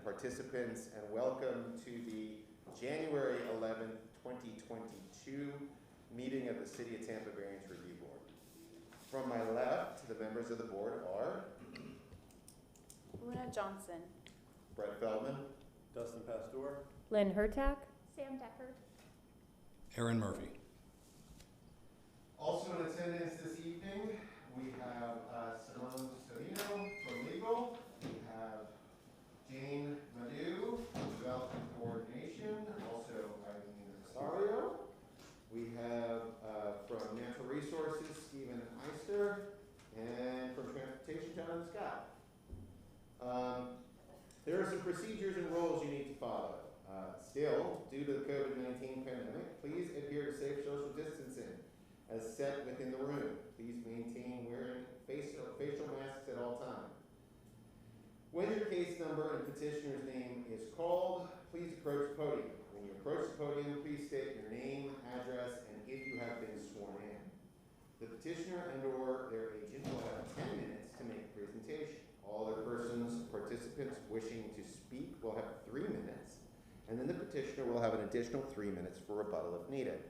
participants, and welcome to the January 11th, 2022 meeting of the City of Tampa Variance Review Board. From my left, the members of the board are Luna Johnson, Brett Feldman, Dustin Pastor, Lynn Hertak, Sam Deckard, Aaron Murphy. Also in attendance this evening, we have Simone Savino from Legal. We have Jane Madu from Development Coordination, also Eileen Rosario. We have from Natural Resources, Stephen Eister, and from Transportation, Jonathan Scott. There are some procedures and rules you need to follow. Still, due to the COVID-19 pandemic, please adhere to safe social distancing as set within the room. Please maintain wearing facial masks at all times. When your case number and petitioner's name is called, please approach the podium. When you approach the podium, please state your name, address, and if you have been sworn in. The petitioner and/or their agent will have 10 minutes to make a presentation. All other participants wishing to speak will have 3 minutes, and then the petitioner will have an additional 3 minutes for rebuttal if needed.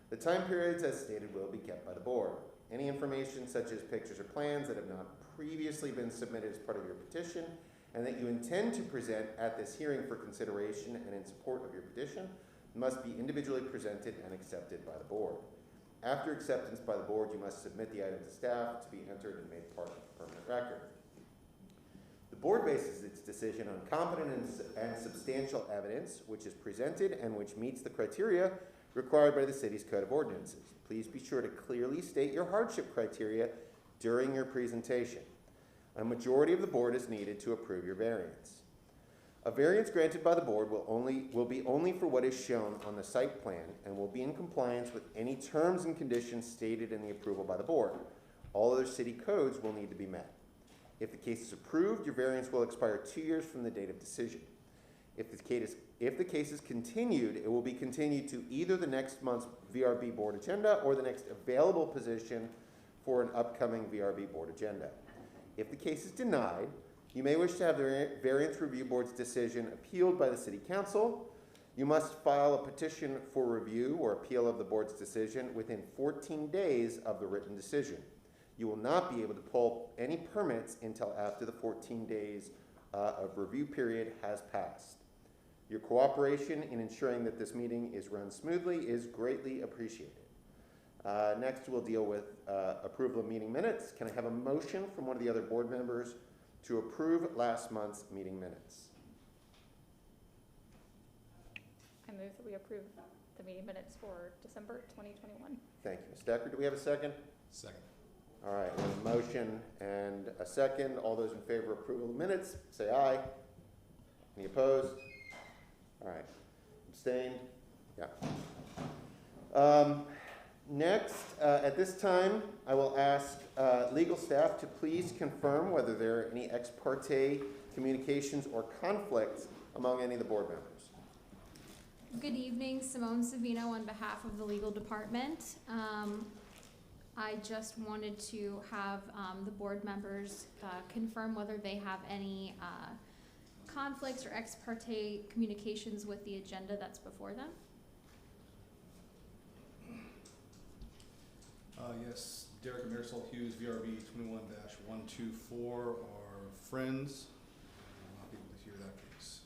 The time periods as stated will be kept by the board. Any information such as pictures or plans that have not previously been submitted as part of your petition and that you intend to present at this hearing for consideration and in support of your petition must be individually presented and accepted by the board. After acceptance by the board, you must submit the item to staff to be entered and made part of the permanent record. The board bases its decision on competent and substantial evidence which is presented and which meets the criteria required by the city's Code of Ordinances. Please be sure to clearly state your hardship criteria during your presentation. A majority of the board is needed to approve your variance. A variance granted by the board will be only for what is shown on the site plan and will be in compliance with any terms and conditions stated in the approval by the board. All other city codes will need to be met. If the case is approved, your variance will expire 2 years from the date of decision. If the case is continued, it will be continued to either the next month's VRB board agenda or the next available position for an upcoming VRB board agenda. If the case is denied, you may wish to have the Variance Review Board's decision appealed by the City Council. You must file a petition for review or appeal of the board's decision within 14 days of the written decision. You will not be able to pull any permits until after the 14 days of review period has passed. Your cooperation in ensuring that this meeting is run smoothly is greatly appreciated. Next, we'll deal with approval of meeting minutes. Can I have a motion from one of the other board members to approve last month's meeting minutes? I move that we approve the meeting minutes for December 2021. Thank you, Ms. Decker. Do we have a second? Second. All right, we have a motion and a second. All those in favor of approval of the minutes, say aye. Any opposed? All right. Abstained? Yeah. Next, at this time, I will ask legal staff to please confirm whether there are any ex parte communications or conflicts among any of the board members. Good evening, Simone Savino on behalf of the legal department. I just wanted to have the board members confirm whether they have any conflicts or ex parte communications with the agenda that's before them. Yes, Derek and Marisol Hughes, VRB 21-124 are friends. I'm not able to hear that case.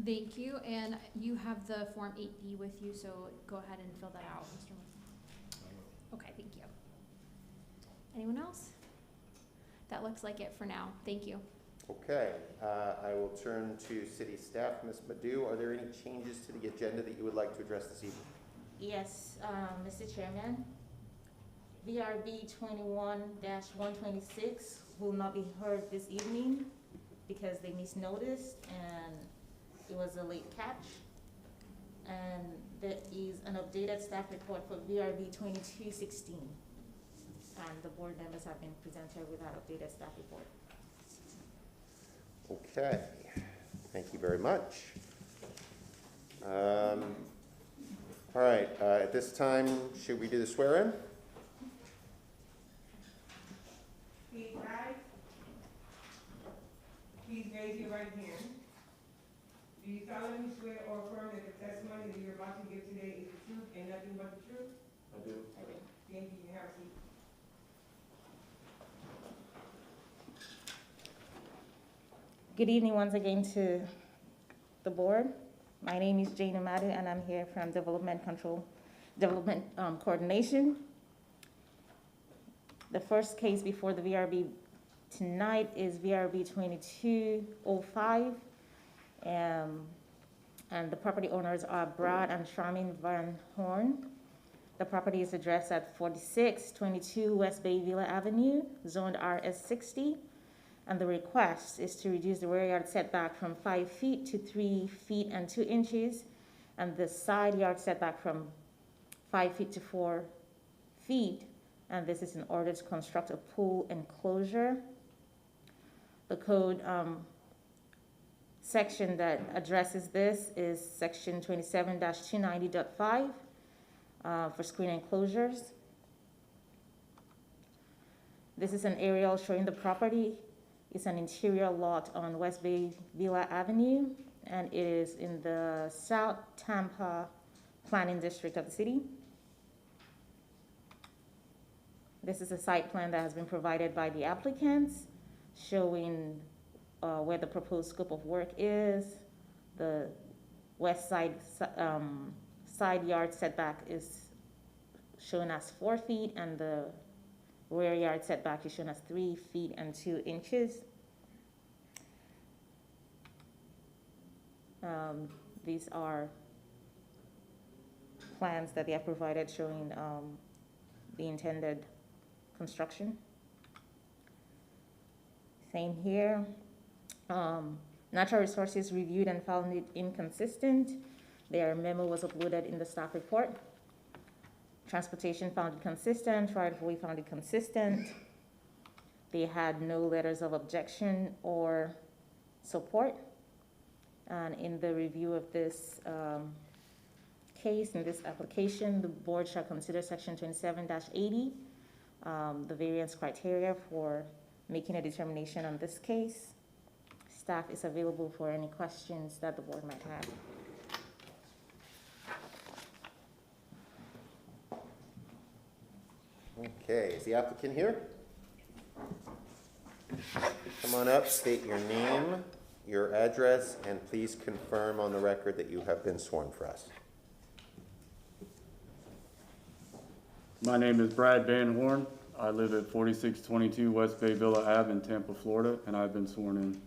Thank you, and you have the Form 8B with you, so go ahead and fill that out, Mr. Murphy. I will. Okay, thank you. Anyone else? That looks like it for now. Thank you. Okay, I will turn to city staff. Ms. Madhu, are there any changes to the agenda that you would like to address this evening? Yes, Mr. Chairman, VRB 21-126 will not be heard this evening because they misnoticed and it was a late catch. And there is an updated staff report for VRB 2216. And the board members have been presented with that updated staff report. Okay, thank you very much. All right, at this time, should we do the swear-in? Please rise. Please raise your right hand. Do you solemnly swear or affirm that the testimony that you're about to give today is the truth and nothing but the truth? I do. Thank you. You have a seat. Good evening once again to the board. My name is Jane Amadu and I'm here from Development Coordination. The first case before the VRB tonight is VRB 2205. And the property owners are Brad and Charmin Van Horn. The property is addressed at 4622 West Bay Villa Avenue, zoned RS60. And the request is to reduce the rear yard setback from 5 feet to 3 feet and 2 inches, and the side yard setback from 5 feet to 4 feet. And this is in order to construct a pool enclosure. The code section that addresses this is section 27-290.5 for screen enclosures. This is an aerial showing the property. It's an interior lot on West Bay Villa Avenue, and it is in the South Tampa Planning District of the city. This is a site plan that has been provided by the applicants, showing where the proposed scope of work is. The west side side yard setback is shown as 4 feet, and the rear yard setback is shown as 3 feet and 2 inches. These are plans that they have provided showing the intended construction. Same here. Natural Resources reviewed and found it inconsistent. Their memo was uploaded in the staff report. Transportation found it consistent. Right-of-way found it consistent. They had no letters of objection or support. And in the review of this case, in this application, the board shall consider section 27-80, the variance criteria for making a determination on this case. Staff is available for any questions that the board might have. Okay, is the applicant here? Come on up, state your name, your address, and please confirm on the record that you have been sworn for us. My name is Brad Van Horn. I live at 4622 West Bay Villa Ave in Tampa, Florida, and I've been sworn in.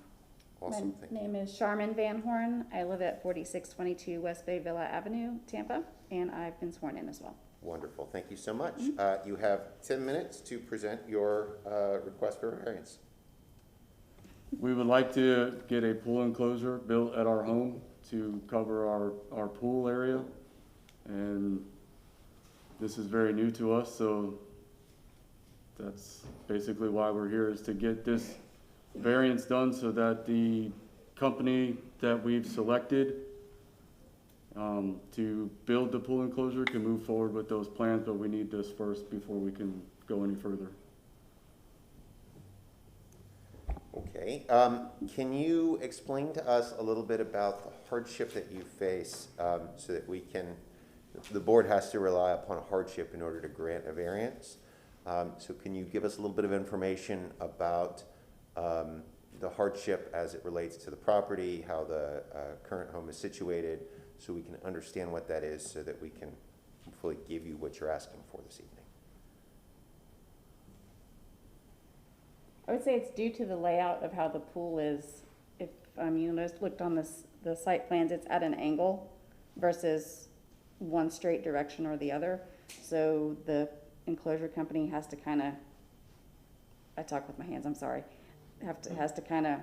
Awesome. My name is Charmin Van Horn. I live at 4622 West Bay Villa Avenue, Tampa, and I've been sworn in as well. Wonderful, thank you so much. You have 10 minutes to present your request for variance. We would like to get a pool enclosure built at our home to cover our pool area. And this is very new to us, so that's basically why we're here, is to get this variance done so that the company that we've selected to build the pool enclosure can move forward with those plans, but we need this first before we can go any further. Okay, can you explain to us a little bit about the hardship that you face, so that we can, the board has to rely upon a hardship in order to grant a variance. So can you give us a little bit of information about the hardship as it relates to the property, how the current home is situated, so we can understand what that is, so that we can hopefully give you what you're asking for this evening? I would say it's due to the layout of how the pool is. If, you just looked on the site plans, it's at an angle versus one straight direction or the other. So the enclosure company has to kind of, I talk with my hands, I'm sorry, has to kind of,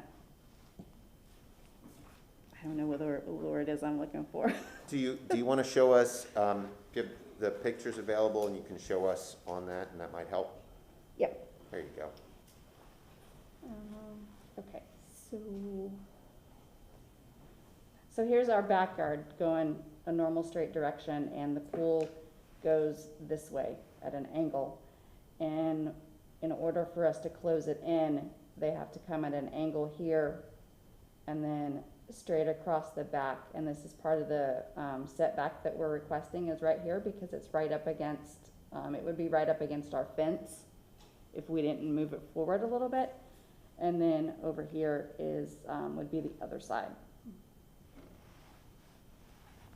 I don't know what the word is I'm looking for. Do you want to show us, give the pictures available, and you can show us on that, and that might help? Yep. There you go. Okay, so here's our backyard going a normal straight direction, and the pool goes this way at an angle. And in order for us to close it in, they have to come at an angle here and then straight across the back. And this is part of the setback that we're requesting, is right here, because it's right up against, it would be right up against our fence if we didn't move it forward a little bit. And then over here is, would be the other side.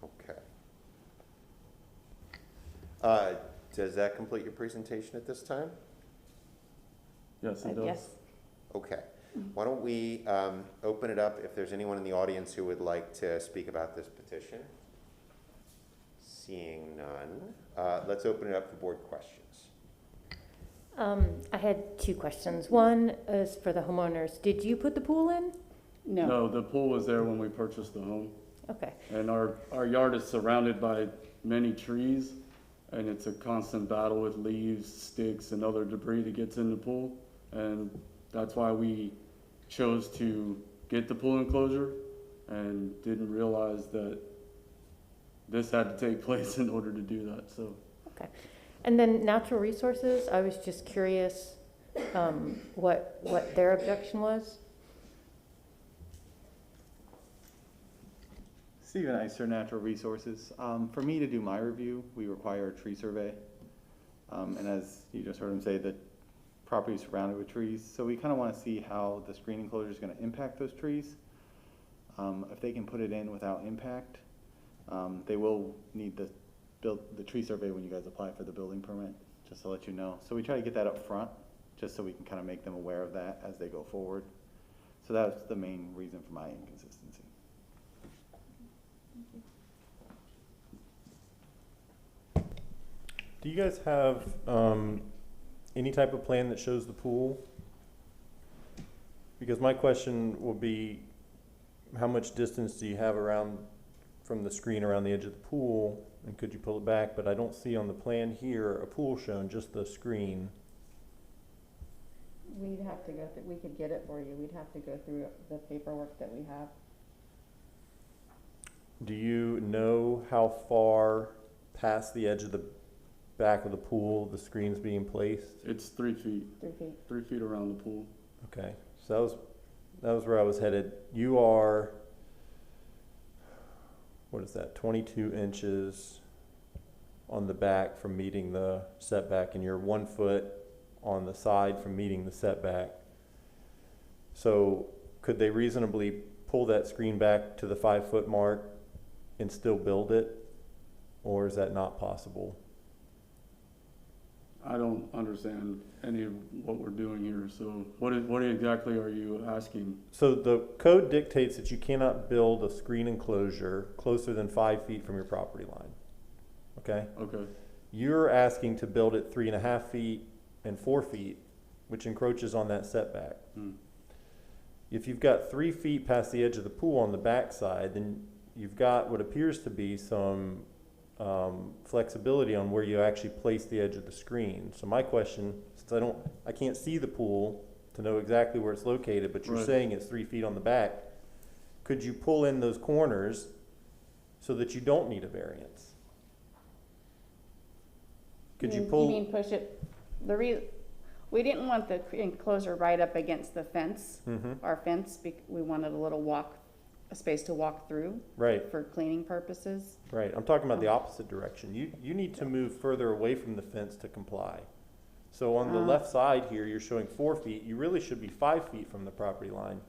Okay. Does that complete your presentation at this time? Yes, it does. Yes. Okay. Why don't we open it up if there's anyone in the audience who would like to speak about this petition? Seeing none, let's open it up for board questions. I had two questions. One is for the homeowners. Did you put the pool in? No. No, the pool was there when we purchased the home. Okay. And our yard is surrounded by many trees, and it's a constant battle with leaves, sticks, and other debris that gets in the pool. And that's why we chose to get the pool enclosure and didn't realize that this had to take place in order to do that, so. Okay. And then natural resources, I was just curious what their objection was. Steven Iser, Natural Resources. For me to do my review, we require a tree survey. And as you just heard him say, the property is surrounded with trees. So we kind of want to see how the screen enclosure is going to impact those trees. If they can put it in without impact, they will need the tree survey when you guys apply for the building permit, just to let you know. So we try to get that up front, just so we can kind of make them aware of that as they go forward. So that's the main reason for my inconsistency. Do you guys have any type of plan that shows the pool? Because my question will be, how much distance do you have around from the screen around the edge of the pool, and could you pull it back? But I don't see on the plan here a pool shown, just the screen. We'd have to go through, we could get it for you. We'd have to go through the paperwork that we have. Do you know how far past the edge of the back of the pool the screen's being placed? It's 3 feet. 3 feet. 3 feet around the pool. Okay, so that was where I was headed. You are, what is that, 22 inches on the back from meeting the setback, and you're 1 foot on the side from meeting the setback. So could they reasonably pull that screen back to the 5 foot mark and still build it, or is that not possible? I don't understand any of what we're doing here, so what exactly are you asking? So the code dictates that you cannot build a screen enclosure closer than 5 feet from your property line, okay? Okay. You're asking to build it 3.5 feet and 4 feet, which encroaches on that setback. If you've got 3 feet past the edge of the pool on the back side, then you've got what appears to be some flexibility on where you actually place the edge of the screen. So my question, since I can't see the pool to know exactly where it's located, but you're Right. saying it's 3 feet on the back, could you pull in those corners so that you don't need a variance? Could you pull? You mean push it, we didn't want the enclosure right up against the fence, Mhm. our fence, we wanted a space to walk through Right, for cleaning purposes. right. I'm talking about the opposite direction. You need to move further away from the fence to comply. So on the left side here, you're showing 4 feet. You really should be 5 feet from the property line.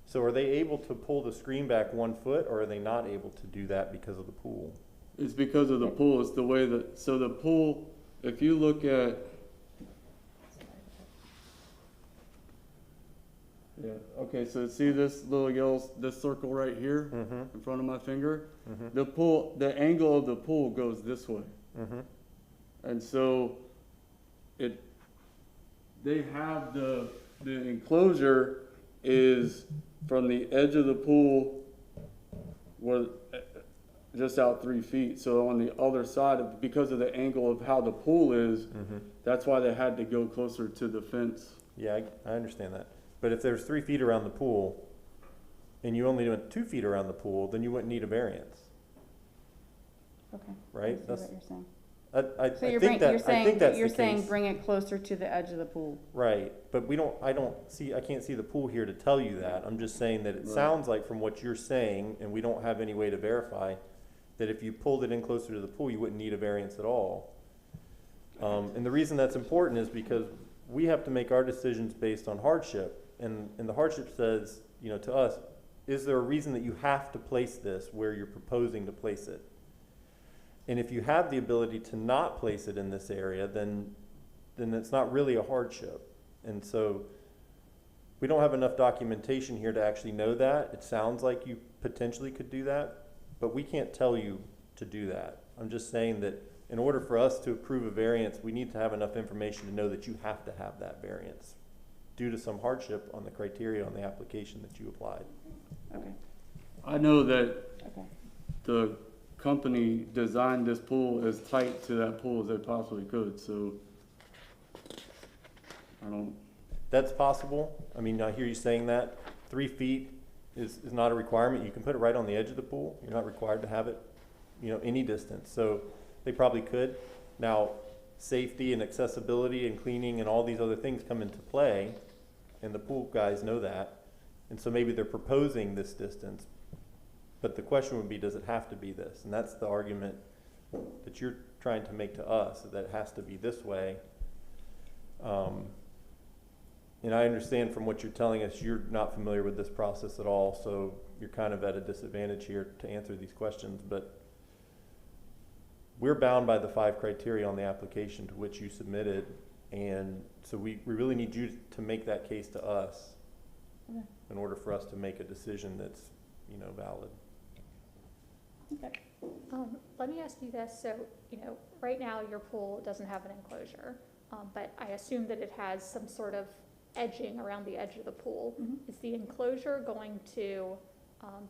So are they able to pull the screen back 1 foot, or are they not able to do that because of the pool? It's because of the pool, it's the way that, so the pool, if you look at, yeah, okay, so see this little yellow, this circle right here Mm-hmm, in front of my finger? mm-hmm, The pool, the angle of the pool goes this way. mm-hmm. And so they have the enclosure is from the edge of the pool, just out 3 feet. So on the other side, because of the angle of how the pool is, Mm-hmm. that's why they had to go closer to the fence. Yeah, I understand that. But if there's 3 feet around the pool, and you only went 2 feet around the pool, then you wouldn't need a variance, Okay. right? I see That's, what you're saying. I So you're think that, I think that's you're the saying case. bring it closer to the edge of the pool. Right, but I can't see the pool here to tell you that. I'm just saying that it Right. sounds like from what you're saying, and we don't have any way to verify, that if you pulled it in closer to the pool, you wouldn't need a variance at all. And the reason that's important is because we have to make our decisions based on hardship. And the hardship says, to us, is there a reason that you have to place this where you're proposing to place it? And if you have the ability to not place it in this area, then it's not really a hardship. And so we don't have enough documentation here to actually know that. It sounds like you potentially could do that, but we can't tell you to do that. I'm just saying that in order for us to approve a variance, we need to have enough information to know that you have to have that variance due to some hardship on the criteria on the application that you applied. Okay, I know that okay. the company designed this pool as tight to that pool as they possibly could, so I don't, That's possible. I mean, I hear you saying that. 3 feet is not a requirement. You can put it right on the edge of the pool. You're not required to have it, any distance. So they probably could. Now, safety and accessibility and cleaning and all these other things come into play, and the pool guys know that. And so maybe they're proposing this distance. But the question would be, does it have to be this? And that's the argument that you're trying to make to us, that it has to be this way. And I understand from what you're telling us, you're not familiar with this process at all, so you're kind of at a disadvantage here to answer these questions. But we're bound by the 5 criteria on the application to which you submitted, and so we really need you to make that case to us Okay. in order for us to make a decision that's, valid. Okay. Let me ask you this, so, right now your pool doesn't have an enclosure, but I assume that it has some sort of edging around the edge of the pool. Mhm. Is the enclosure going to,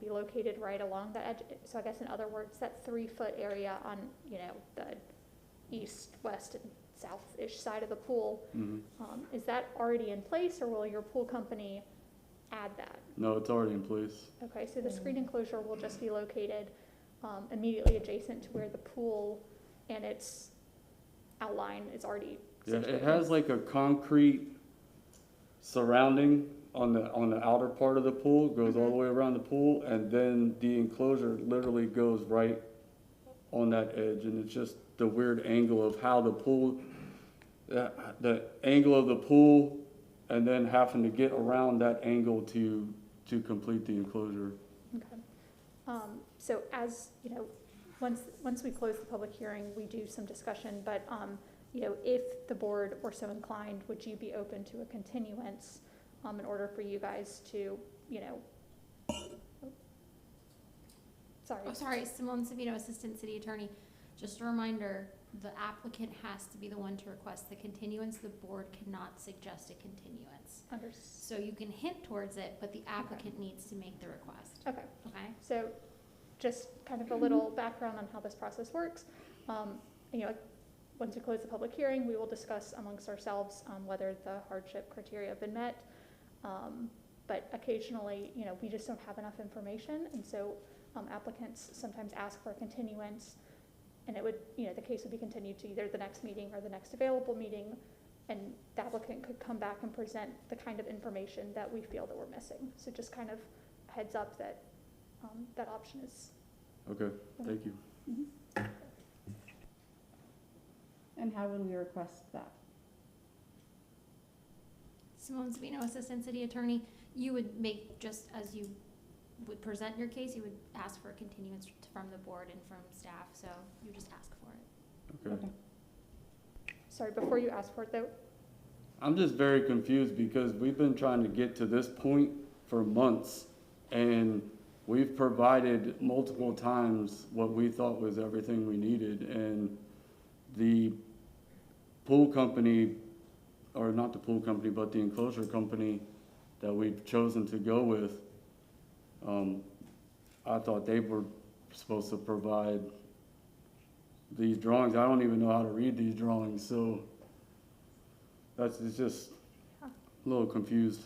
be located right along the edge? So I guess in other words, that 3-foot area on, the east, west, and south-ish side of the pool, is that already in place, or will your pool company add that? no, it's already in place. Okay, so the screen enclosure will just be located immediately adjacent to where the pool and its outline is already Yeah, it situated. has like a concrete surrounding on the outer part of the pool, goes all the way around the pool, and then the enclosure literally goes right on that edge, and it's just the weird angle of how the pool, the angle of the pool, and then having to get around that angle to complete the enclosure. Okay. So as, once we close the public hearing, we do some discussion, but, if the board were so inclined, would you be open to a continuance, in order for you guys to, sorry. Oh, sorry, Simone Savino, Assistant City Attorney. Just a reminder, the applicant has to be the one to request the continuance. The board cannot suggest a continuance. So you can hint towards it, but the applicant needs to make the request, Okay, okay? so just kind of a little background on how this process works. You know, once we close the public hearing, we will discuss amongst ourselves whether the hardship criteria have been met. But occasionally, you know, we just don't have enough information, and so applicants sometimes ask for a continuance, and it would, you know, the case would be continued to either the next meeting or the next available meeting, and the applicant could come back and present the kind of information that we feel that we're missing. So just kind of a heads up that that option is. Okay, thank you. And how would we request that? Simone Savino, Assistant City Attorney. You would make, just as you would present your case, you would ask for a continuance from the board and from staff, so you just ask for it. Okay. Sorry, before you ask for it though, I'm just very confused because we've been trying to get to this point for months, and we've provided multiple times what we thought was everything we needed, and the pool company, or not the pool company, but the enclosure company that we've chosen to go with, I thought they were supposed to provide these drawings. I don't even know how to read these drawings, so it's just a little confused.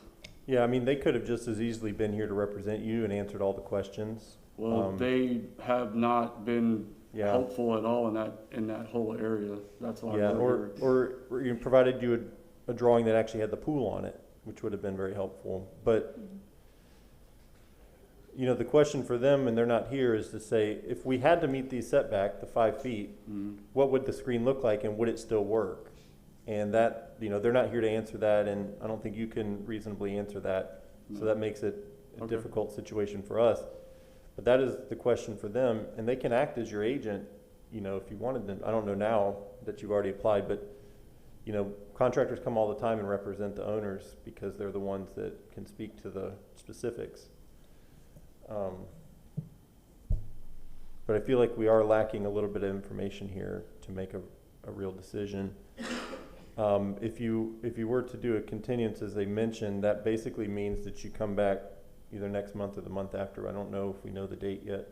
Yeah, I mean, they could have just as easily been here to represent you and answered all the questions. Well, they have not been Yeah. helpful at all in that whole area. That's why. Yeah, we're here. or you provided you a drawing that actually had the pool on it, which would have been very helpful. But, you know, the question for them, and they're not here, is to say, if we had to meet these setback, the 5 feet, what would the screen look like and would it still work? And that, you know, they're not here to answer that, and I don't think you can reasonably answer that. So that makes it a difficult situation for us. But that is the question for them, and they can act as your agent, you know, if you wanted them. I don't know now that you've already applied, but, you know, contractors come all the time and represent the owners because they're the ones that can speak to the specifics. But I feel like we are lacking a little bit of information here to make a real decision. If you were to do a continuance, as they mentioned, that basically means that you come back either next month or the month after. I don't know if we know the date yet.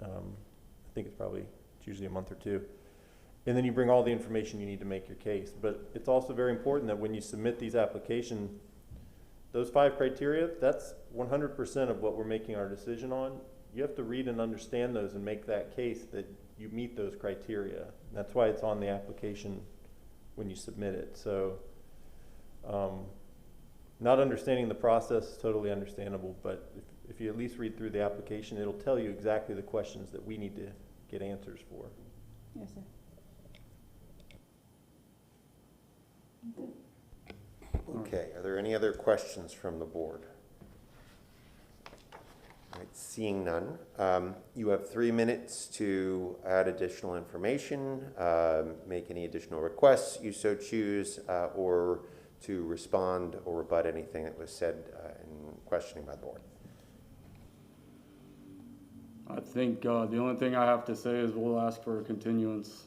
I think it's usually a month or two. And then you bring all the information you need to make your case. But it's also very important that when you submit these applications, those 5 criteria, that's 100% of what we're making our decision on. You have to read and understand those and make that case that you meet those criteria. That's why it's on the application when you submit it. So not understanding the process is totally understandable, but if you at least read through the application, it'll tell you exactly the questions that we need to get answers for. Yes, sir. Okay, are there any other questions from the board? All right, seeing none, you have 3 minutes to add additional information, make any additional requests you so choose, or to respond or rebut anything that was said in questioning by the board. I think the only thing I have to say is we'll ask for a continuance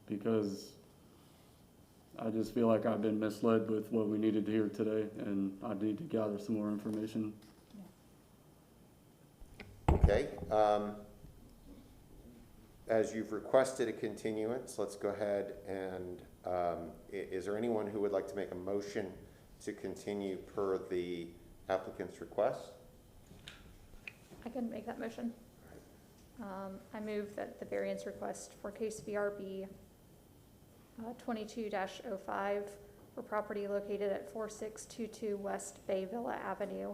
because I just feel like I've been misled with what we needed to hear today, and I need to gather some more information. Okay, as you've requested a continuance, let's go ahead and, is there anyone who would like to make a motion to continue per the applicant's request? I can make that motion. I move that the variance request for case VRB 22-05 for property located at 4622 West Bay Villa Avenue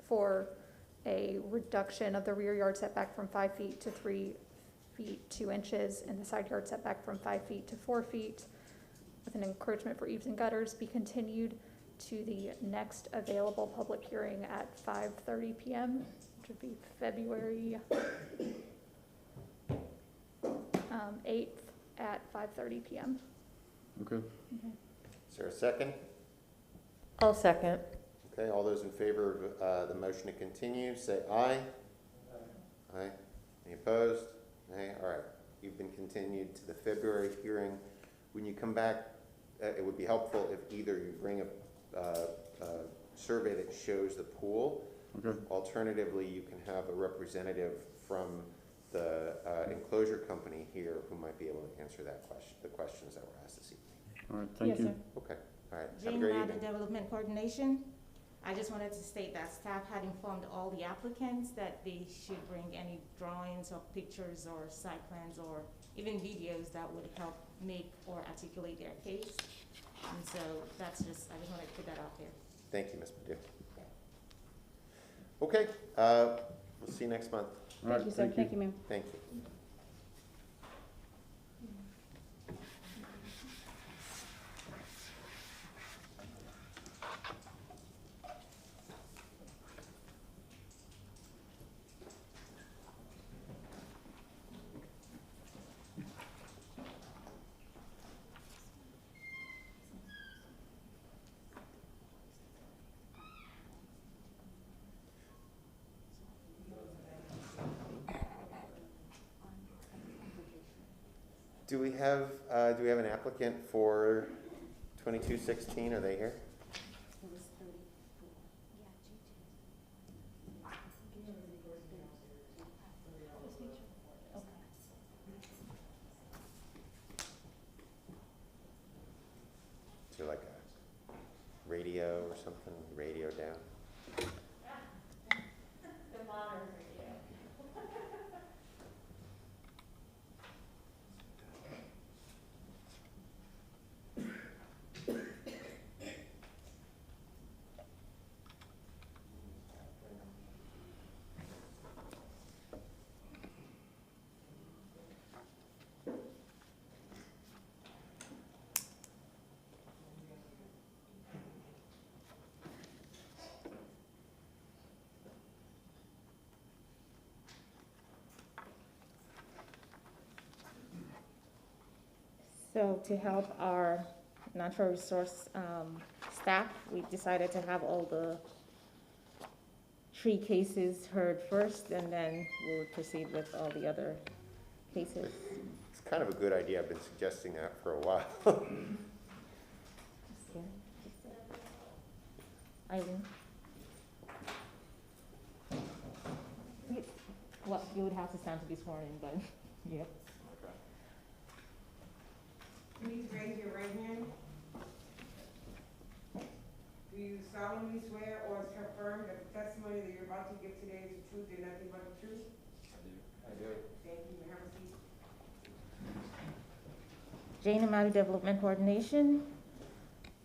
for a reduction of the rear yard setback from 5 feet to 3 feet 2 inches and the side yard setback from 5 feet to 4 feet with an encroachment for eaves and gutters be continued to the next available public hearing at 5:30 p.m., which would be February 8th at 5:30 p.m. Okay. Is there a second? I'll second. Okay, all those in favor of the motion to continue, say aye. Aye. Any opposed? Nay. All right. You've been continued to the February hearing. When you come back, it would be helpful if either you bring a survey that shows the pool, Okay, Alternatively, you can have a representative from the enclosure company here who might be able to answer the questions that were asked this evening. all right, thank you. Okay, all right, have a Jane great Madden, evening. Development Coordination. I just wanted to state that staff had informed all the applicants that they should bring any drawings or pictures or site plans or even videos that would help make or articulate their case. And so I just wanted to put that out there. Thank you, Ms. Padu. Okay, we'll see you next month. All right, Thank you, sir. Thank you, ma'am. Thank you. Do we have an applicant for 2216? Are they here? Is there like a radio or something? Radio down? So to help our natural resource staff, we decided to have all the tree cases heard first, and then we'll proceed with all the other cases. It's kind of a good idea. I've been suggesting that for a while. Eileen? Well, you would have to stand to be sworn in, but, yeah. Please raise your right hand. Do you solemnly swear or affirm that the testimony that you're about to give today is the truth and nothing but the truth? I do. Thank you. Have a seat. Jane Amati, Development Coordination.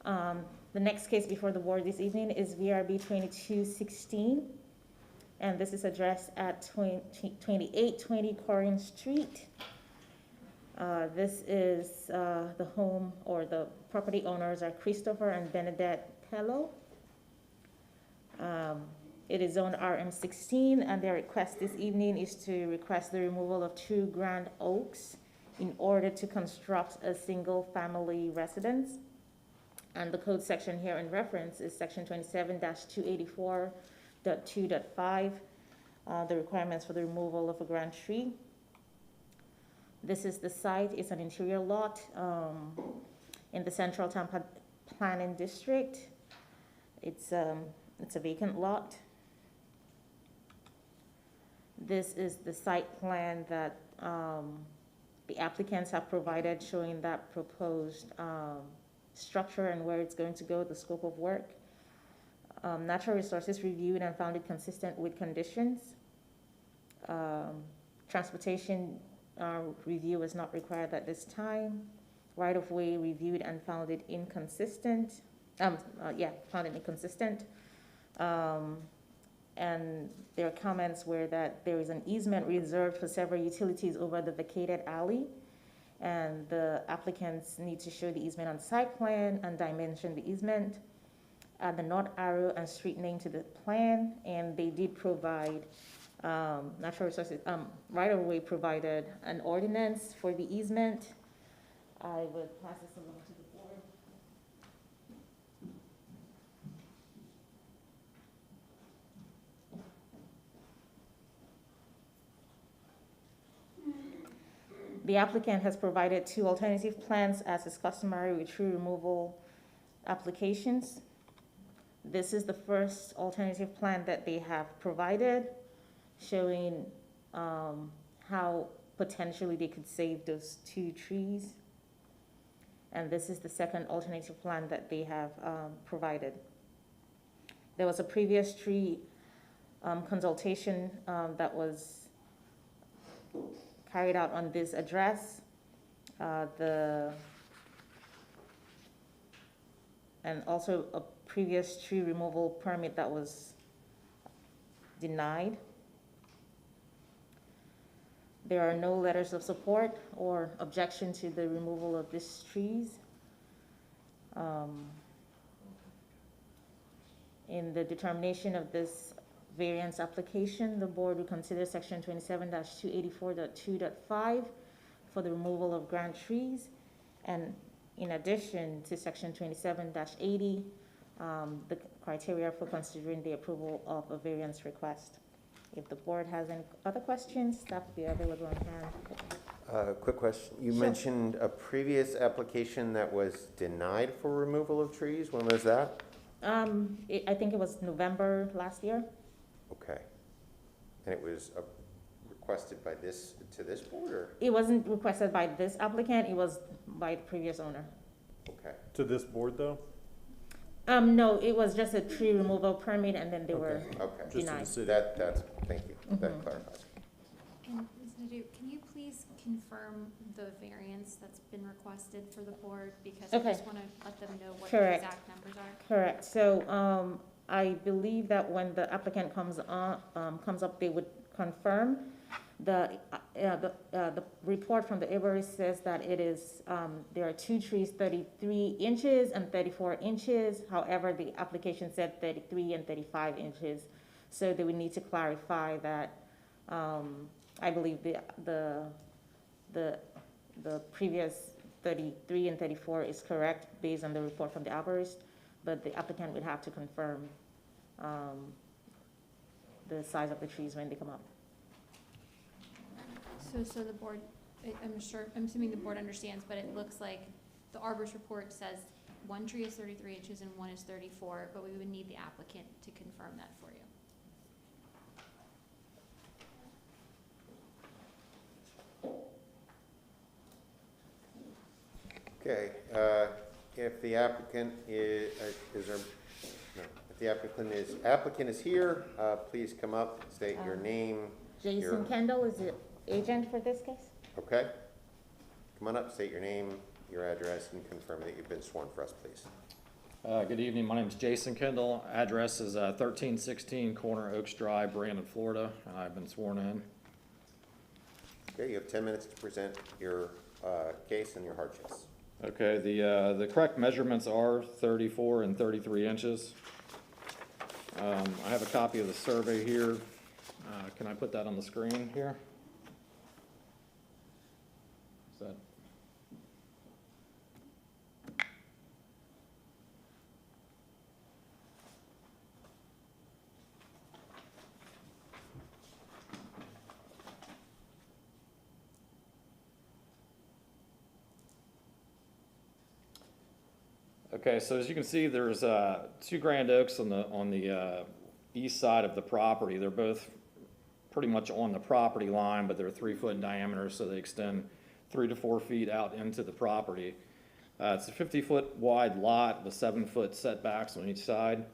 The next case before the board this evening is VRB 2216, and this is addressed at 2820 Corin Street. This is the home, or the property owners are Christopher and Benedette Pello. It is zoned RM16, and their request this evening is to request the removal of 2 grand oaks in order to construct a single-family residence. And the code section here in reference is section 27-284.2.5, the requirements for the removal of a grand tree. This is the site. It's an interior lot in the Central Tampa Planning District. It's a vacant lot. This is the site plan that the applicants have provided, showing that proposed structure and where it's going to go, the scope of work. Natural Resources reviewed and found it consistent with conditions. Transportation review is not required at this time. Right-of-way reviewed and found it inconsistent. Found it inconsistent. And their comments were that there is an easement reserved for several utilities over the vacated alley, and the applicants need to show the easement on the site plan and dimension the easement, add the north arrow and street name to the plan, and they did provide Natural Resources, right-of-way provided an ordinance for the easement. I would pass this along to the board. The applicant has provided 2 alternative plans as is customary with tree removal applications. This is the first alternative plan that they have provided, showing how potentially they could save those 2 trees. And this is the second alternative plan that they have provided. There was a previous tree consultation that was carried out on this address. And also a previous tree removal permit that was denied. There are no letters of support or objection to the removal of these trees. In the determination of this variance application, the board will consider section 27-284.2.5 for the removal of grand trees. And in addition to section 27-80, the criteria for considering the approval of a variance request. If the board has any other questions, staff will be available on hand. Quick question. You Sure. mentioned a previous application that was denied for removal of trees. When was that? I think it was November last year. Okay. And it was requested by this, to this board, or? It wasn't requested by this applicant, it was by the previous owner. Okay. To this board, though? No, it was just a tree removal permit and then they were Okay. Just to denied. the city? That's, thank you. That Mhm. clarifies. And Ms. Nadeau, can you please confirm the variance that's been requested for the board? Because I Okay. just want to let them know what the Correct. exact numbers are. Correct, so, I believe that when the applicant comes up, they would confirm. The report from the arborist says that it is, there are 2 trees, 33 inches and 34 inches. However, the application said 33 and 35 inches. So they would need to clarify that, I believe the previous 33 and 34 is correct based on the report from the arborist, but the applicant would have to confirm the size of the trees when they come up. So the board, I'm assuming the board understands, but it looks like the arborist report says 1 tree is 33 inches and 1 is 34, but we would need the applicant to confirm that for you. Okay, if the applicant is there, no, if the applicant is here, please come up, state your name. Jason Your- Kendall is the agent for this case? Okay? Come on up, state your name, your address, and confirm that you've been sworn for us, please. Good evening, my name is Jason Kendall. Address is 1316 Corner Oaks Drive, Brandon, Florida, and I've been sworn in. Okay, you have 10 minutes to present your case and your hardships. Okay, the correct measurements are 34 and 33 inches. I have a copy of the survey here. Can I put that on the screen here? Is that? Okay, so as you can see, there's 2 grand oaks on the east side of the property. They're both pretty much on the property line, but they're 3 foot in diameter, so they extend 3 to 4 feet out into the property. It's a 50-foot wide lot with 7-foot setbacks on each side.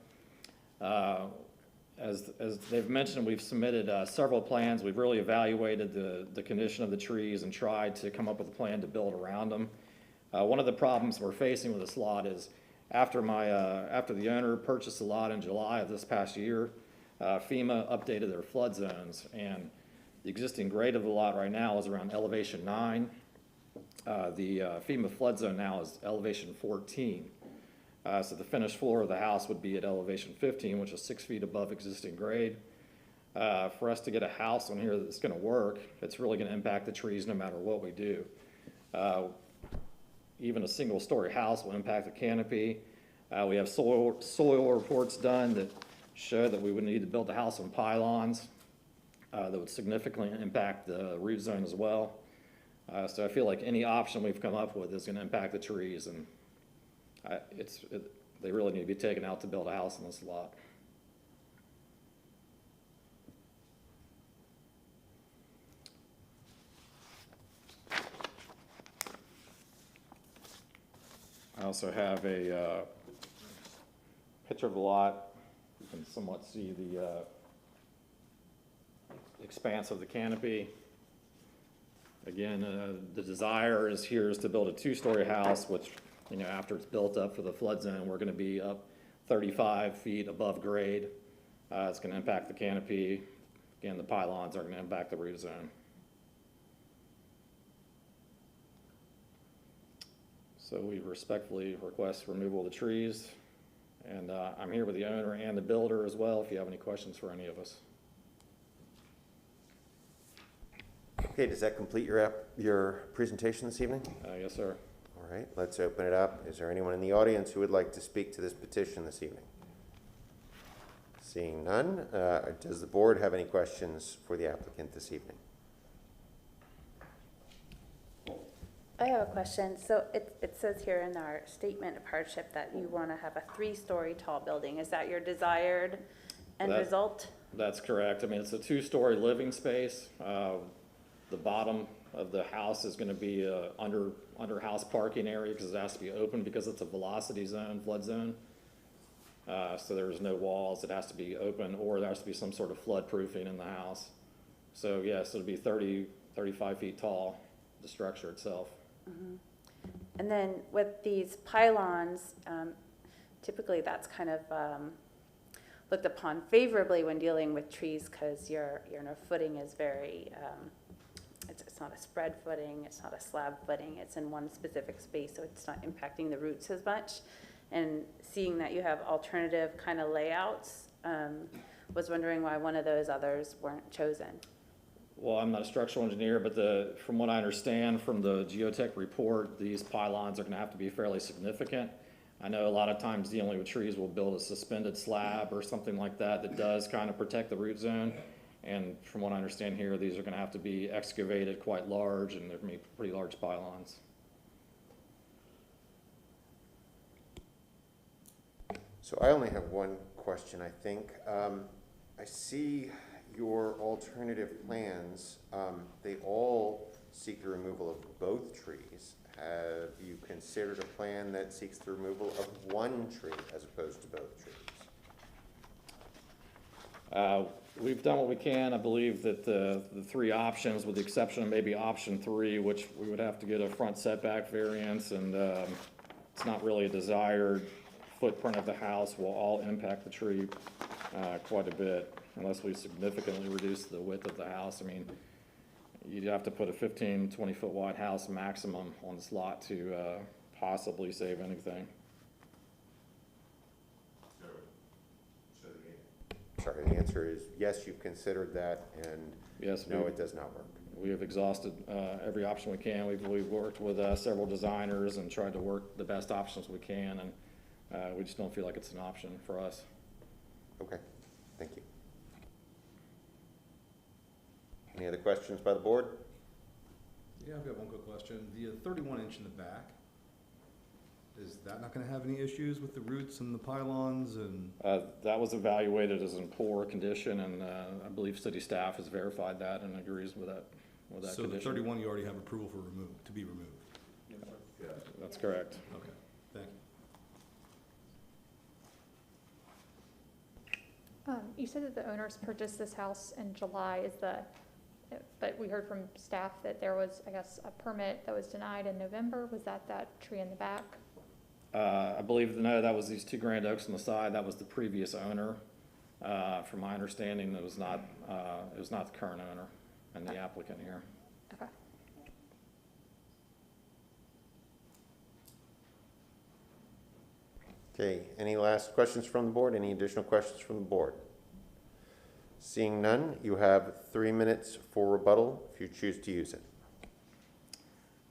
As they've mentioned, we've submitted several plans. We've really evaluated the condition of the trees and tried to come up with a plan to build around them. One of the problems we're facing with this lot is after the owner purchased the lot in July of this past year, FEMA updated their flood zones, and the existing grade of the lot right now is around elevation 9. The FEMA flood zone now is elevation 14. So the finished floor of the house would be at elevation 15, which is 6 feet above existing grade. For us to get a house on here that's going to work, it's really going to impact the trees no matter what we do. Even a single-story house will impact the canopy. We have soil reports done that show that we would need to build the house on pylons that would significantly impact the root zone as well. So I feel like any option we've come up with is going to impact the trees, and they really need to be taken out to build a house on this lot. I also have a picture of the lot. You can somewhat see the expanse of the canopy. Again, the desire is here is to build a two-story house, which, you know, after it's built up for the flood zone, we're gonna be up 35 feet above grade. It's gonna impact the canopy. Again, the pylons are gonna impact the root zone. So we respectfully request removal of the trees. And I'm here with the owner and the builder as well, if you have any questions for any of us. Okay, does that complete your presentation this evening? Yes, sir. All right, let's open it up. Is there anyone in the audience who would like to speak to this petition this evening? Seeing none, does the board have any questions for the applicant this evening? I have a question. So it says here in our statement of hardship that you want to have a 3-story tall building. Is that your desired end result? That's correct. I mean, it's a 2-story living space. The bottom of the house is gonna be a under house parking area because it has to be open because it's a velocity zone, flood zone. So there's no walls. It has to be open, or there has to be some sort of flood proofing in the house. So yes, it'll be 35 feet tall, the structure itself. Mm-hmm. And then with these pylons, typically that's kind of looked upon favorably when dealing with trees because your footing is very, it's not a spread footing, it's not a slab footing, it's in one specific space, so it's not impacting the roots as much. And seeing that you have alternative kind of layouts, was wondering why one of those others weren't chosen. Well, I'm not a structural engineer, but from what I understand from the geotech report, these pylons are gonna have to be fairly significant. I know a lot of times dealing with trees, we'll build a suspended slab or something like that that does kind of protect the root zone. And from what I understand here, these are gonna have to be excavated quite large, and they're gonna be pretty large pylons. So I only have one question, I think. I see your alternative plans, they all seek the removal of both trees. Have you considered a plan that seeks the removal of one tree as opposed to both trees? We've done what we can. I believe that the 3 options, with the exception of maybe option 3, which we would have to get a front setback variance, and it's not really a desired footprint of the house, will all impact the tree quite a bit, unless we significantly reduce the width of the house. I mean, you'd have to put a 15, 20-foot wide house maximum on this lot to possibly save anything. Sorry, the answer is yes, you've considered that, and yes, no, it does not work. We have exhausted every option we can. We've worked with several designers and tried to work the best options we can, and we just don't feel like it's an option for us. Okay, thank you. Any other questions by the board? Yeah, I've got one quick question. The 31-inch in the back, is that not going to have any issues with the roots and the pylons? And that was evaluated as in poor condition, and I believe city staff has verified that and agrees with that so condition. The 31, you already have approval for to be removed? Yeah. That's correct. Okay, thank you. You said that the owners purchased this house in July. But we heard from staff that there was, I guess, a permit that was denied in November. Was that tree in the back? I believe, no, that was these 2 grand oaks on the side. That was the previous owner. From my understanding, it was not the current owner and the applicant here. Okay. Okay, any last questions from the board? Any additional questions from the board? Seeing none, you have 3 minutes for rebuttal if you choose to use it.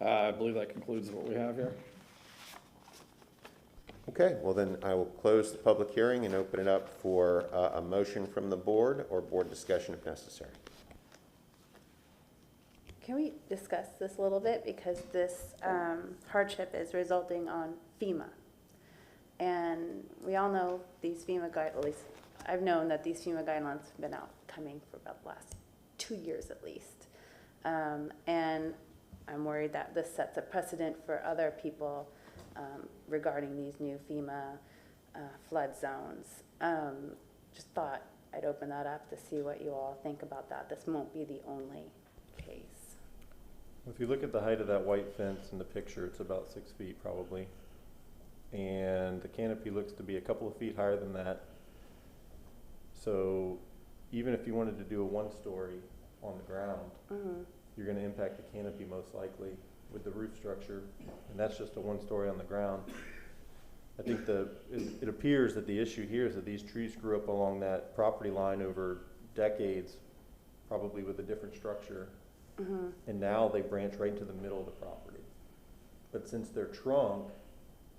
I believe that concludes what we have here. Okay, well then I will close the public hearing and open it up for a motion from the board or board discussion if necessary. Can we discuss this a little bit? Because this hardship is resulting on FEMA. And we all know these FEMA at least I've known that these FEMA guidelines have been out coming for about the last 2 years at least. And I'm worried that this sets a precedent for other people regarding these new FEMA flood zones. Just thought I'd open that up to see what you all think about that. This won't be the only case. If you look at the height of that white fence in the picture, it's about 6 feet probably. And the canopy looks to be a couple of feet higher than that. So even if you wanted to do a 1-story on the ground, you're going to impact the canopy most likely with the roof structure, and that's just a 1-story on the ground. I think it appears that the issue here is that these trees grew up along that property line over decades, probably with a different structure, and now they branch right into the middle of the property. But since their trunk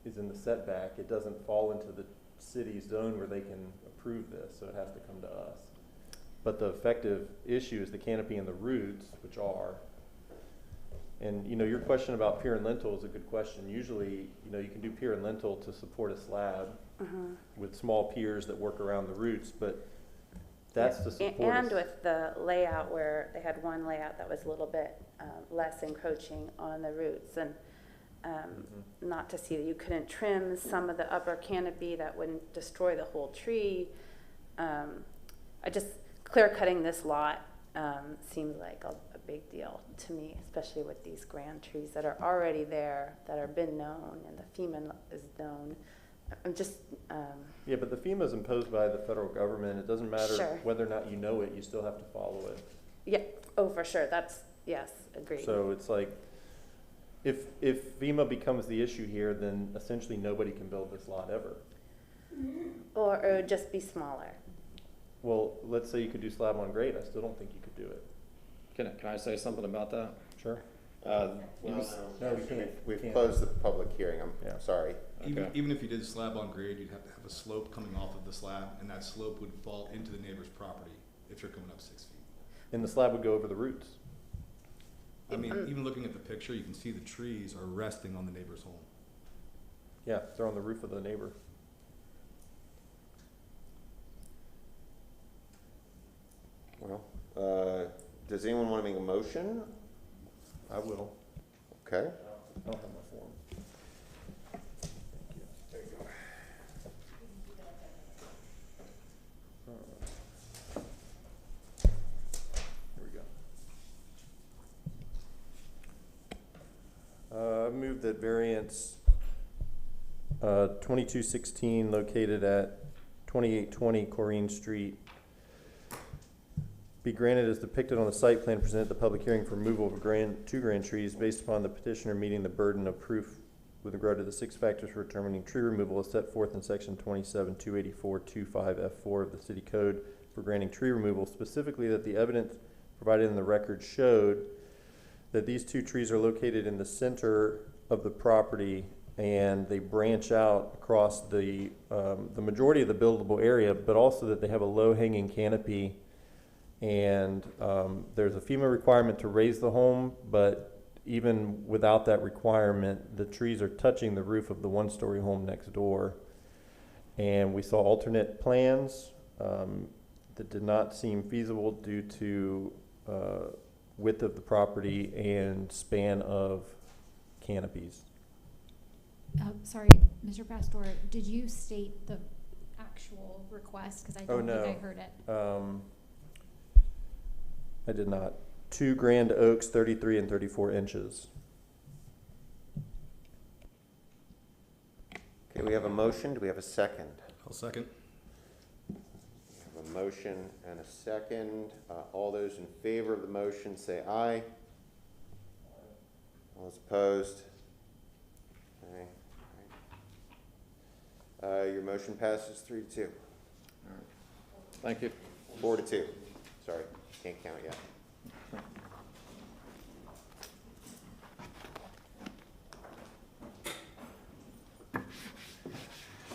is in the setback, it doesn't fall into the city's zone where they can approve this, so it has to come to us. But the effective issue is the canopy and the roots, which are. And your question about pier and lintel is a good question. Usually, you can do pier and lintel to support a slab with small piers that work around the roots, but that's to support. And with the layout where they had one layout that was a little bit less encroaching on the roots, and not to see that you couldn't trim some of the upper canopy that wouldn't destroy the whole tree. I just clear cutting this lot seems like a big deal to me, especially with these grand trees that are already there, that have been known, and the FEMA is known. I'm just yeah, but the FEMA is imposed by the federal government. It doesn't matter Sure. whether or not you know it, you still have to follow it. Yeah, oh, for sure, that's, yes, agreed. So it's like, if FEMA becomes the issue here, then essentially nobody can build this lot ever. Or it would just be smaller. Well, let's say you could do slab on grade, I still don't think you could do it. Can I say something about that? Sure. No, we can't. We've closed the public hearing, I'm sorry. Even if you did slab on grade, you'd have to have a slope coming off of the slab, and that slope would fall into the neighbor's property if you're coming up 6 feet. And the slab would go over the roots. I mean, even looking at the picture, you can see the trees are resting on the neighbor's home. Yeah, they're on the roof of the neighbor. Well, does anyone want to make a motion? I will. Okay. I don't have my form. There you go. Here we go. I move that variance 2216 located at 2820 Corrine Street be granted as depicted on the site plan presented at the public hearing for removal of two grand trees based upon the petitioner meeting the burden of proof with regard to the 6 factors for determining tree removal as set forth in section 27-284-25F4 of the city code for granting tree removal, specifically that the evidence provided in the record showed that these 2 trees are located in the center of the property and they branch out across the majority of the buildable area, but also that they have a low-hanging canopy. And there's a FEMA requirement to raise the home, but even without that requirement, the trees are touching the roof of the 1-story home next door. And we saw alternate plans that did not seem feasible due to width of the property and span of canopies. Sorry, Mr. Pastor, did you state the actual request? Because I don't think I heard it. I did not. 2 grand oaks, 33 and 34 inches. Okay, we have a motion. Do we have a second? I'll second. We have a motion and a second. All those in favor of the motion say aye. All those opposed? Okay. Your motion passes 3-2. All right. Thank you. 4-2. Sorry, can't count yet.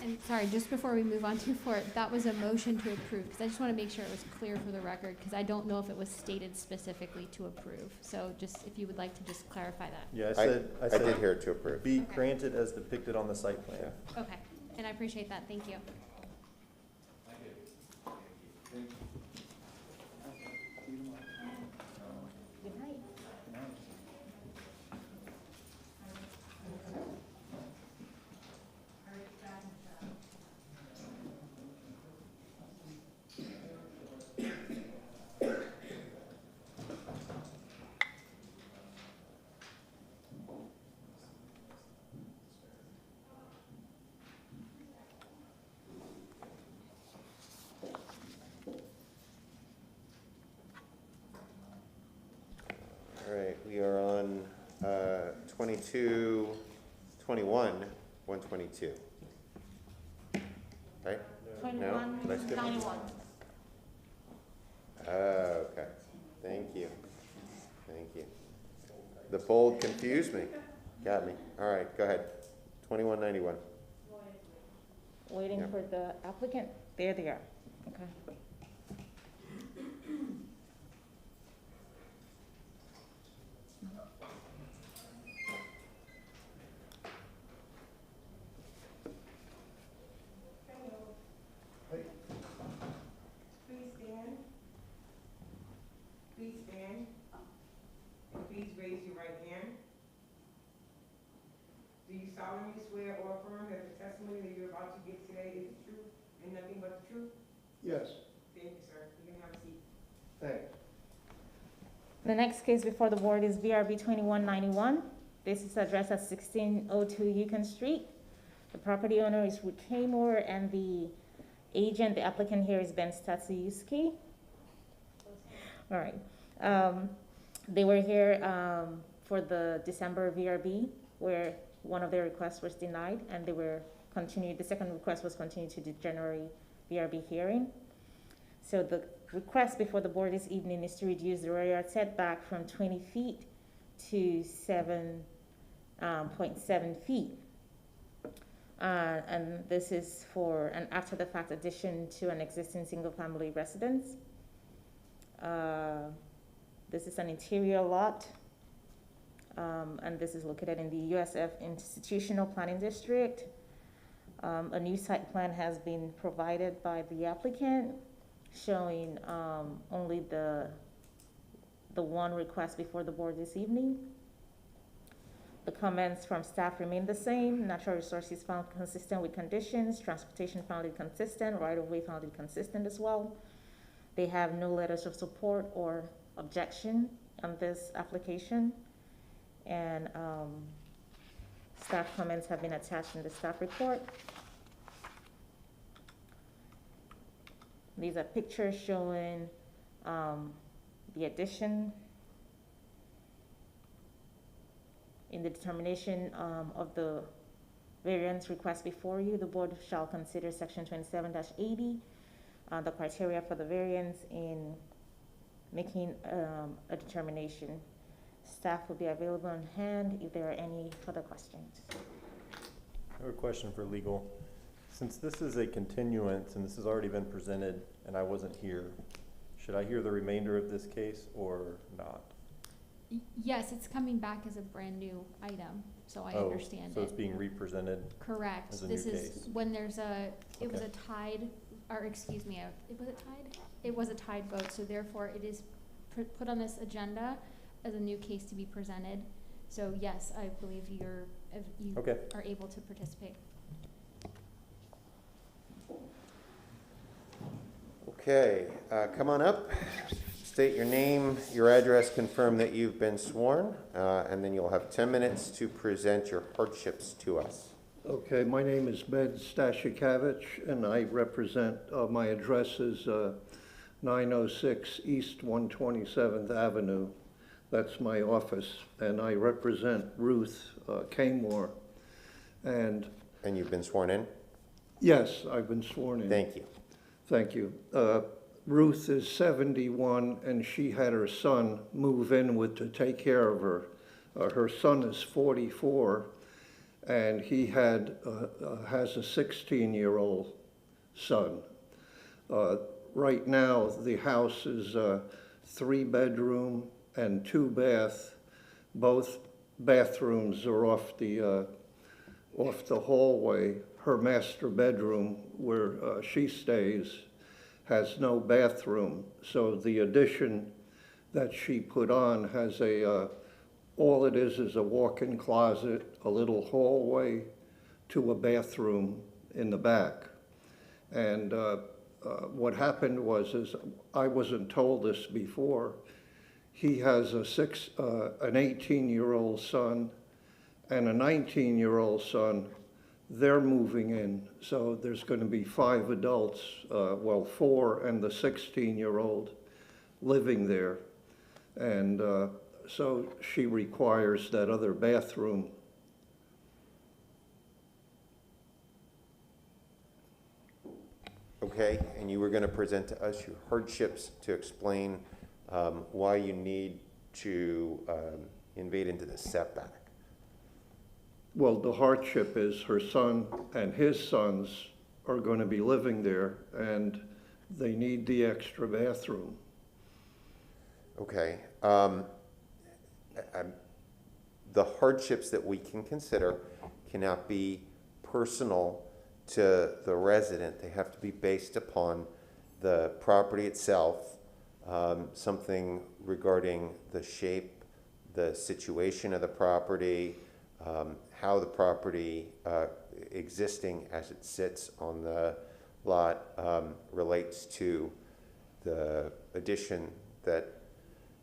And sorry, just before we move on to 4, that was a motion to approve, because I just want to make sure it was clear for the record, because I don't know if it was stated specifically to approve. So just, if you would like to just clarify that. Yeah, I did hear it to approve. Be granted as depicted on the site plan. Okay, And I appreciate that, thank you. Good night. All right, we are on 22, 21, 122. Right? No? Did I skip? 91. Okay, thank you. Thank you. The bold confused me. Got me. All right, go ahead. 2191. Waiting Yep. for the applicant. There they are. Okay. Please stand. Please stand. And please raise your right hand. Do you solemnly swear or affirm that the testimony that you're about to give today is the truth and nothing but the truth? Yes, Thank you, sir. You can have a seat. thanks. The next case before the board is VRB 2191. This is addressed at 1602 Yukon Street. The property owner is Ruth Kaymore, and the agent, the applicant here is Ben Statsiuski. All right. They were here for the December VRB, where one of their requests was denied, and they were continued. The second request was continued to the January VRB hearing. So the request before the board this evening is to reduce the rear yard setback from 20 feet to 7.7 feet. And this is for an after-the-fact addition to an existing single-family residence. This is an interior lot, and this is located in the USF Institutional Planning District. A new site plan has been provided by the applicant, showing only the one request before the board this evening. The comments from staff remain the same. Natural resources found consistent with conditions. Transportation found it consistent. Right-of-way found it consistent as well. They have no letters of support or objection on this application. And staff comments have been attached in the staff report. These are pictures showing the addition. In the determination of the variance request before you, the board shall consider section 27-80, the criteria for the variance in making a determination. Staff will be available on hand if there are any further questions. I have a question for legal. Since this is a continuance and this has already been presented and I wasn't here, should I hear the remainder of this case or not? Yes, it's coming back as a brand-new item, so I understand it. So it's being represented? Correct. As a This new is case. when there's it was Okay. a tied, or excuse me, was it tied? It was a tied vote, so therefore it is put on this agenda as a new case to be presented. So yes, I believe you Okay. are able to participate. Okay, come on up. State your name, your address, confirm that you've been sworn, and then you'll have 10 minutes to present your hardships to us. Okay, my name is Ben Stashikavich, and I represent, my address is 906 East 127th Avenue. That's my office, and I represent Ruth Kaymore. And you've been sworn in? Yes, I've been sworn in. Thank you. Thank you. Ruth is 71, and she had her son move in to take care of her. Her son is 44, and he has a 16-year-old son. Right now, the house is 3-bedroom and 2-bath. Both bathrooms are off the hallway. her master bedroom where she stays has no bathroom. So the addition that she put on has all it is a walk-in closet, a little hallway to a bathroom in the back. And what happened was I wasn't told this before. He has an 18-year-old son and a 19-year-old son. They're moving in, so there's going to be 5 adults, 4 and the 16-year-old living there. And so she requires that other bathroom. Okay, and you were going to present to us your hardships to explain why you need to invade into the setback. Well, the hardship is her son and his sons are going to be living there, and they need the extra bathroom. Okay. The hardships that we can consider cannot be personal to the resident. They have to be based upon the property itself, something regarding the shape, the situation of the property, how the property existing as it sits on the lot relates to the addition that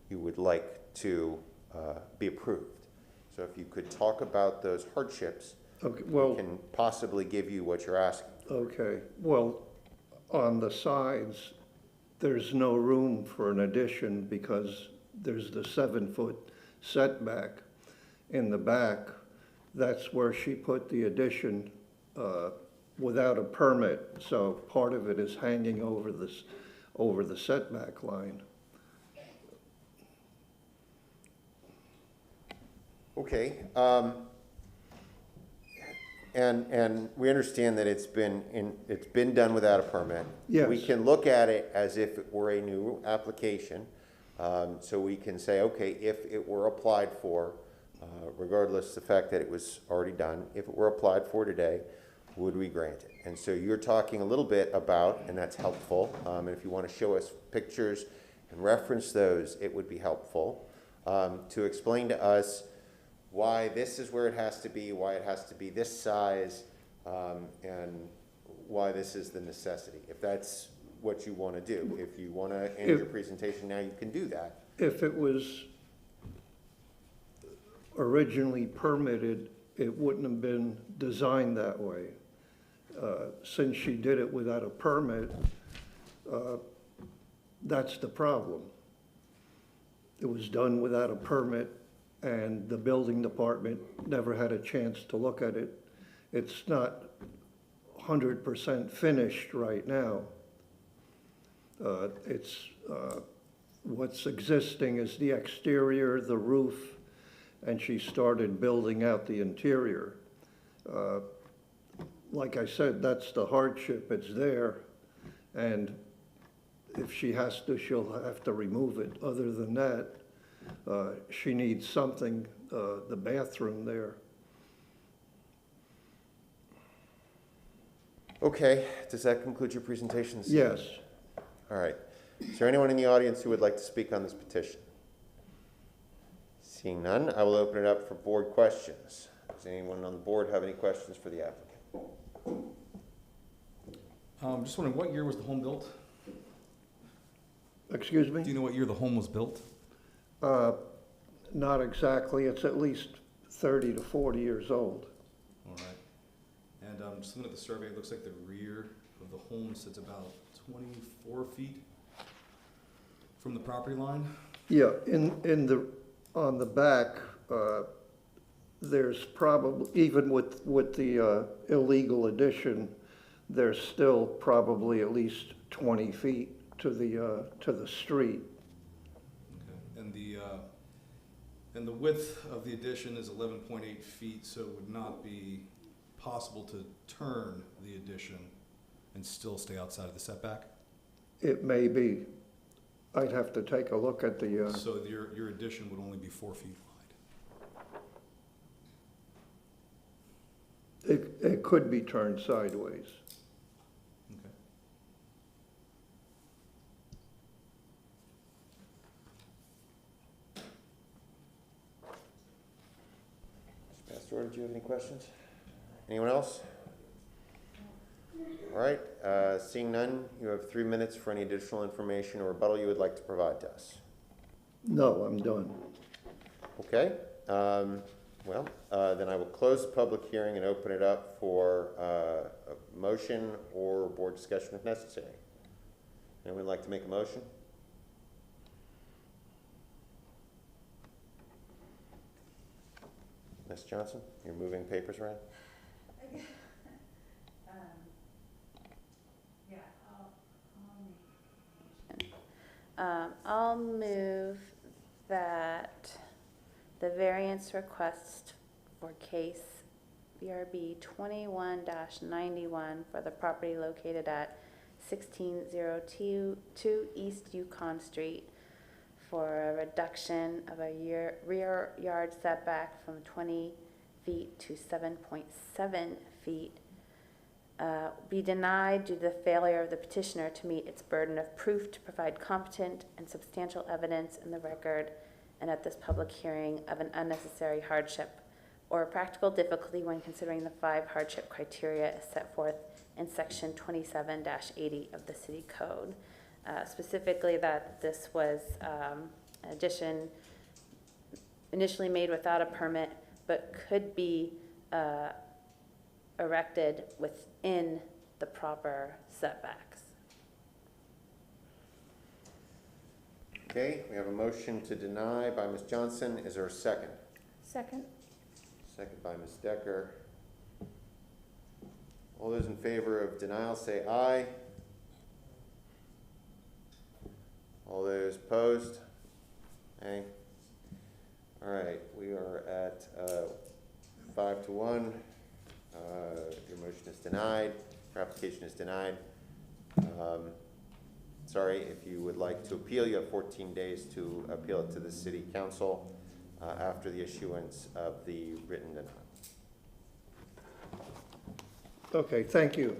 you would like to be approved. So if you could talk about those hardships, Okay, well, we can possibly give you what you're asking. okay, well, on the sides, there's no room for an addition because there's the 7-foot setback. In the back, that's where she put the addition without a permit, so part of it is hanging over the setback line. Okay, and we understand that it's been done without a permit. Yes. We can look at it as if it were a new application, so we can say, okay, if it were applied for, regardless of the fact that it was already done, if it were applied for today, would we grant it? And so you're talking a little bit about, and that's helpful, and if you want to show us pictures and reference those, it would be helpful to explain to us why this is where it has to be, why it has to be this size, and why this is the necessity. If that's what you want to do. If you want to end your presentation now, you can do that. If it was originally permitted, it wouldn't have been designed that way. Since she did it without a permit, that's the problem. It was done without a permit, and the building department never had a chance to look at it. It's not 100% finished right now. What's existing is the exterior, the roof, and she started building out the interior. Like I said, that's the hardship. It's there, and if she has to, she'll have to remove it. Other than that, she needs something, the bathroom there. Okay, does that conclude your presentation? Yes. All right. Is there anyone in the audience who would like to speak on this petition? Seeing none, I will open it up for board questions. Does anyone on the board have any questions for the applicant? Just wondering, what year was the home built? Excuse me? Do you know what year the home was built? Not exactly. It's at least 30 to 40 years old. All right. And just looking at the survey, it looks like the rear of the home sits about 24 feet from the property line. Yeah, on the back, there's probably, even with the illegal addition, there's still probably at least 20 feet to the street. Okay. And the width of the addition is 11.8 feet, so it would not be possible to turn the addition and still stay outside of the setback? It may be. I'd have to take a look at the... So your addition would only be 4 feet It could be turned sideways. Okay. Pastor, did you have any questions? Anyone else? All right, seeing none, you have 3 minutes for any additional information or rebuttal you would like to provide to us. No, I'm done. Okay, then I will close the public hearing and open it up for a motion or board discussion if necessary. Anyone like to make a motion? Ms. Johnson, you're moving papers around? I'll move that the variance request for case BRB 21-91 for the property located at 16022 East Yukon Street for a reduction of a rear yard setback from 20 feet to 7.7 feet be denied due to the failure of the petitioner to meet its burden of proof to provide competent and substantial evidence in the record and at this public hearing of an unnecessary hardship or practical difficulty when considering the 5 hardship criteria as set forth in section 27-80 of the city code. Specifically that this was an addition initially made without a permit but could be erected within the proper setbacks. Okay, we have a motion to deny by Ms. Johnson. Is there a second? Second. Second by Ms. Decker. All those in favor of denial say aye. All those opposed? Aye. All right, we are at 5-1. Your motion is denied. Your application is denied. Sorry, if you would like to appeal, you have 14 days to appeal it to the city council after the issuance of the written denial. Okay, thank you.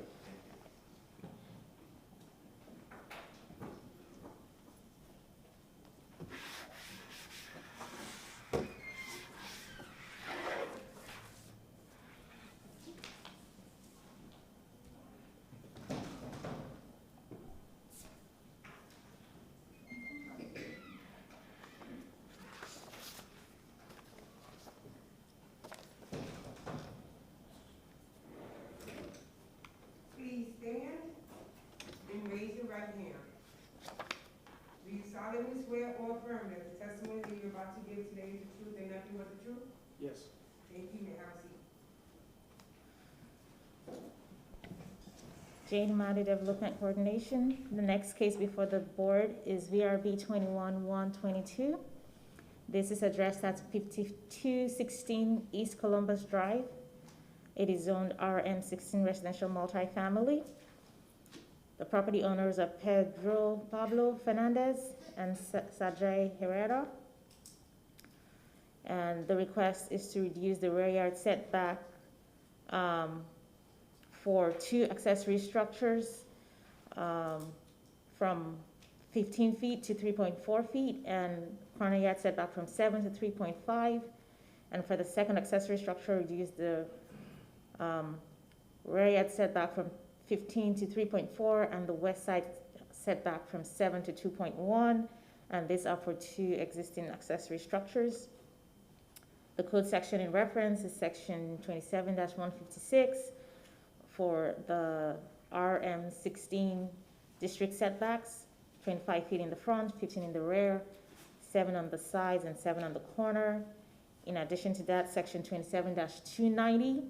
Please stand and raise your right hand. Do you solemnly swear or affirm that the testimony that you're about to give today is the truth and nothing but the truth? Yes. Thank you, may I have a seat. Jane Mounty Development Coordination. The next case before the board is VRB 21-122. This is addressed at 5216 East Columbus Drive. It is zoned RM16 residential multifamily. The property owners are Pedro Pablo Fernandez and Sajay Herrera. And the request is to reduce the rear yard setback for 2 accessory structures from 15 feet to 3.4 feet and corner yard setback from 7 to 3.5. And for the second accessory structure, reduce the rear yard setback from 15 to 3.4 and the west side setback from 7 to 2.1. And these are for 2 existing accessory structures. The code section in reference is section 27-156 for the RM16 district setbacks, 25 feet in the front, 15 in the rear, 7 on the sides and 7 on the corner. In addition to that, section 27-290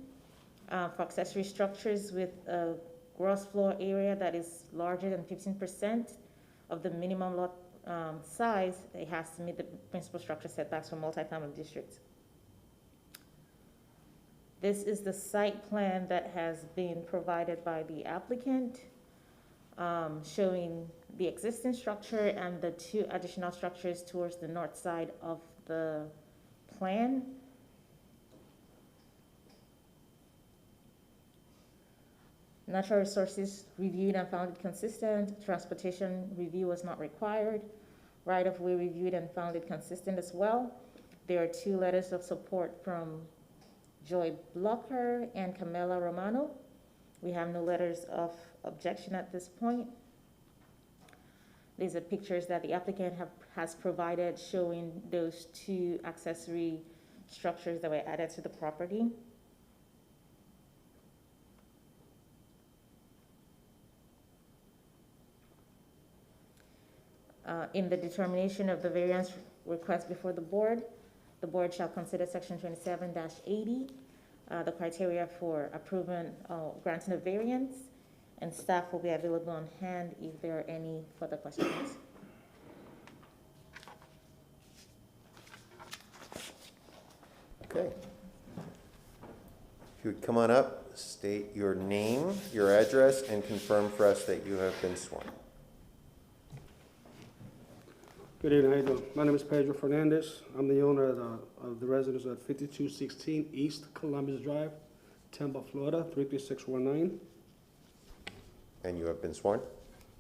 for accessory structures with a gross floor area that is larger than 15% of the minimum lot size, it has to meet the principal structure setbacks for multifamily districts. This is the site plan that has been provided by the applicant, showing the existing structure and the 2 additional structures towards the north side of the plan. Natural resources reviewed and found it consistent. Transportation review was not required. Right-of-way reviewed and found it consistent as well. There are 2 letters of support from Joy Blocker and Camila Romano. We have no letters of objection at this point. These are pictures that the applicant has provided showing those 2 accessory structures that were added to the property. In the determination of the variance request before the board shall consider section 27-80, the criteria for approving, granting a variance, and staff will be available on hand if there are any further questions. Okay. If you would come on up, state your name, your address, and confirm for us that you have been sworn. Good evening, how you doing? My name is Pedro Fernandez. I'm the owner of the residence at 5216 East Columbus Drive, Tampa, Florida, 33619. And you have been sworn?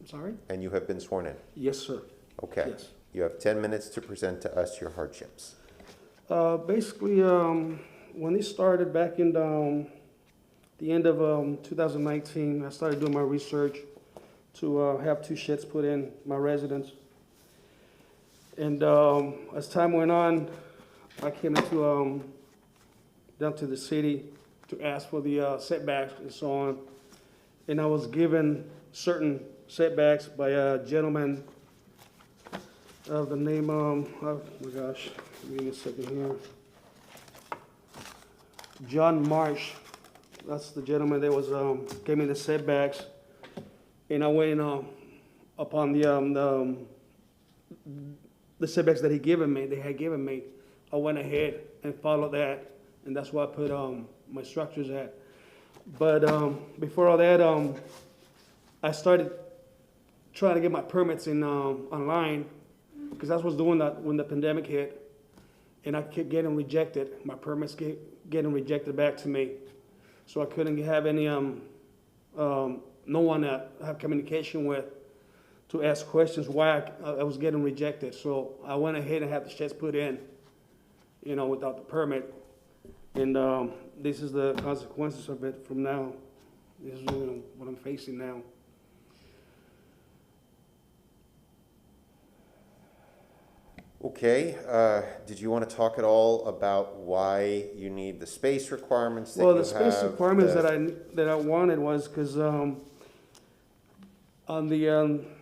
I'm sorry? And you have been sworn in? Yes, sir. Okay. Yes. You have 10 minutes to present to us your hardships. Basically, when this started back in the end of 2019, I started doing my research to have 2 sheds put in my residence. And as time went on, I came into down to the city to ask for the setbacks and so on. And I was given certain setbacks by a gentleman of the name, oh my gosh, give me a second here. John Marsh, that's the gentleman that was gave me the setbacks. And I went upon the setbacks that they had given me, I went ahead and followed that, and that's where I put my structures at. But before all that, I started trying to get my permits in online, because I was doing that when the pandemic hit, and I kept getting rejected. My permits getting rejected back to me, so I couldn't have any no one that I have communication with to ask questions why I was getting rejected. So I went ahead and had the sheds put in, without the permit. And this is the consequences of it from now. This is what I'm facing now. Okay, did you want to talk at all about why you need the space requirements that you Well, have? the space requirements that I wanted was because on the,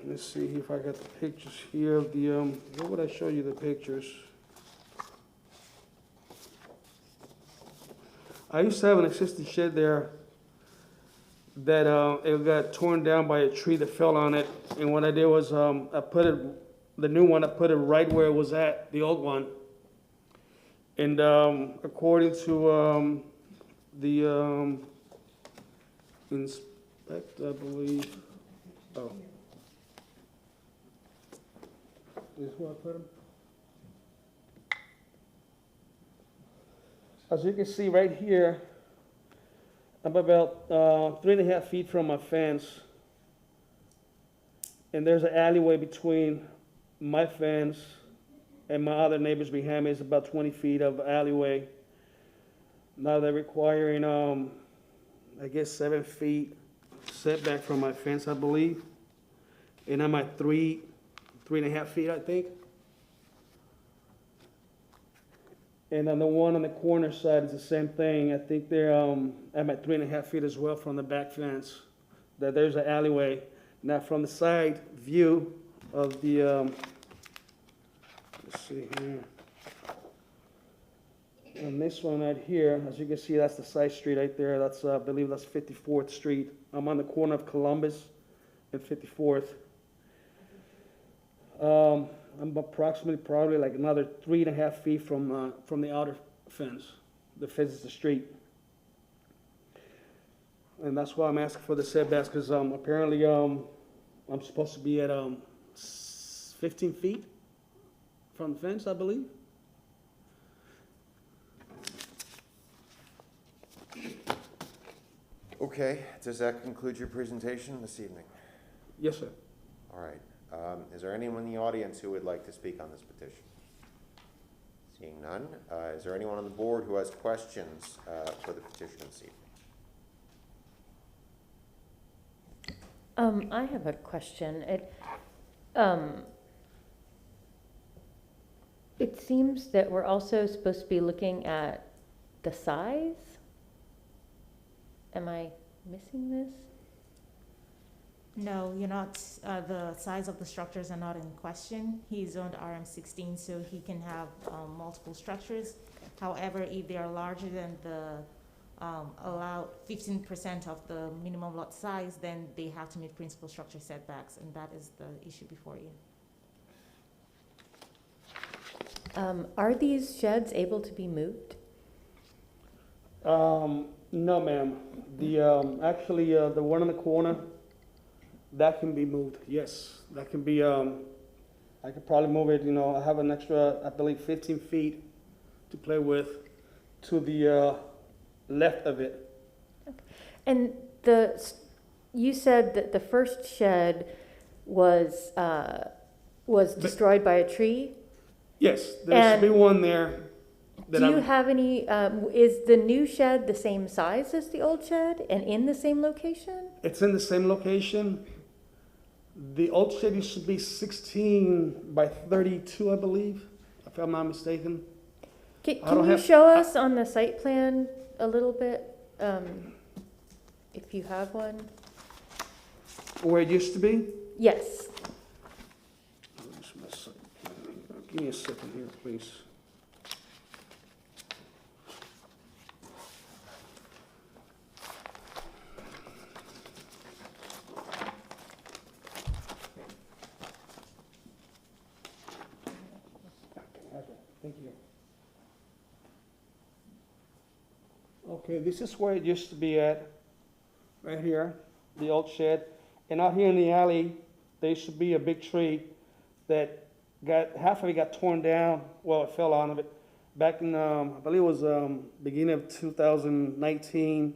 let's see if I got the pictures here of the, where would I show you the pictures? I used to have an existing shed there that it got torn down by a tree that fell on it. And what I did was I put it, the new one, I put it right where it was at, the old one. And according to the inspector, I believe, oh. This is where I put them. As you can see right here, I'm about 3.5 feet from my fence. And there's an alleyway between my fence and my other neighbors behind me. It's about 20 feet of alleyway. Now they're requiring, I guess 7 feet setback from my fence, I believe. And I'm at 3.5 feet, I think. And on the one on the corner side is the same thing. I think they're, I'm at 3.5 feet as well from the back fence. That there's an alleyway. Now from the side view of the, let's see here. And this one right here, as you can see, that's the side street right there. That's, I believe that's 54th Street. I'm on the corner of Columbus and 54th. I'm approximately probably like another 3.5 feet from the outer fence. The fence is the street. And that's why I'm asking for the setbacks, because apparently I'm supposed to be at 15 feet from the fence, I believe. Okay, does that conclude your presentation this evening? Yes, sir. All right. Is there anyone in the audience who would like to speak on this petition? Seeing none, is there anyone on the board who has questions for the petition this evening? I have a question. It seems that we're also supposed to be looking at the size. Am I missing this? No, you're not, the size of the structures are not in question. He's zoned RM16, so he can have multiple structures. However, if they are larger than the allowed 15% of the minimum lot size, then they have to meet principal structure setbacks, and that is the issue before you. Are these sheds able to be moved? No, ma'am. The, actually, the one in the corner, that can be moved, yes. That can be, I could probably move it, you know, I have an extra, I believe, 15 feet to play with to the left of it. And you said that the first shed was destroyed by a tree? Yes, there should be one there. Do you have any, is the new shed the same size as the old shed and in the same location? It's in the same location. The old shed used to be 16 by 32, I believe, if I'm not mistaken. Can you show us on the site plan a little bit, if you have one? Where it used to be? Yes. Give me a second here, please. Thank you. Okay, this is where it used to be at, right here, the old shed. And out here in the alley, there used to be a big tree that half of it got torn down. Well, it fell out of it. Back in, I believe it was beginning of 2019,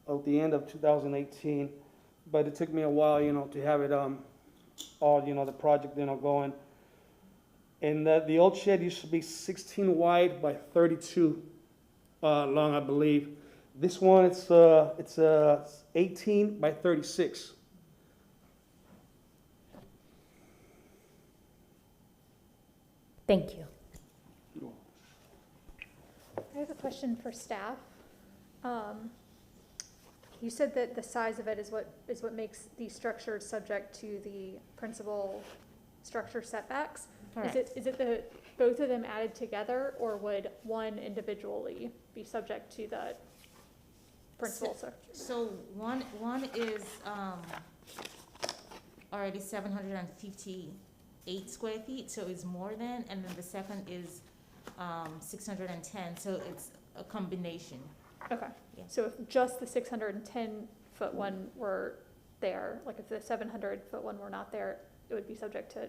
or the end of 2018. But it took me a while, you know, to have it all, you know, the project, you know, going. And the old shed used to be 16 wide by 32 long, I believe. This one, it's 18 by 36. Thank you. I have a question for staff. You said that the size of it is what makes these structures subject to the principal structure setbacks. Correct. Is it both of them added together, or would one individually be subject to the principal structure? So one is already 758 square feet, so it's more than, and then the second is 610, so it's a combination. Okay, Yeah. so if just the 610-foot one were there, like if the 700-foot one were not there, it would be subject to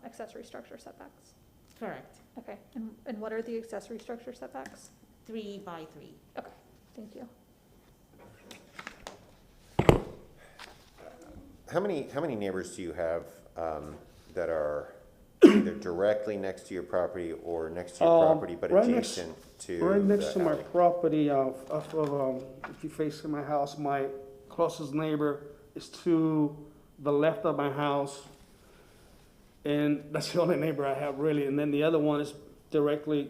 accessory structure setbacks? Correct. Okay, and what are the accessory structure setbacks? 3 by 3. Okay, thank you. How many neighbors do you have that are either directly next to your property or next to your property but right adjacent to Right next the to my alley? property, if you face my house, my closest neighbor is to the left of my house. And that's the only neighbor I have really. And then the other one is directly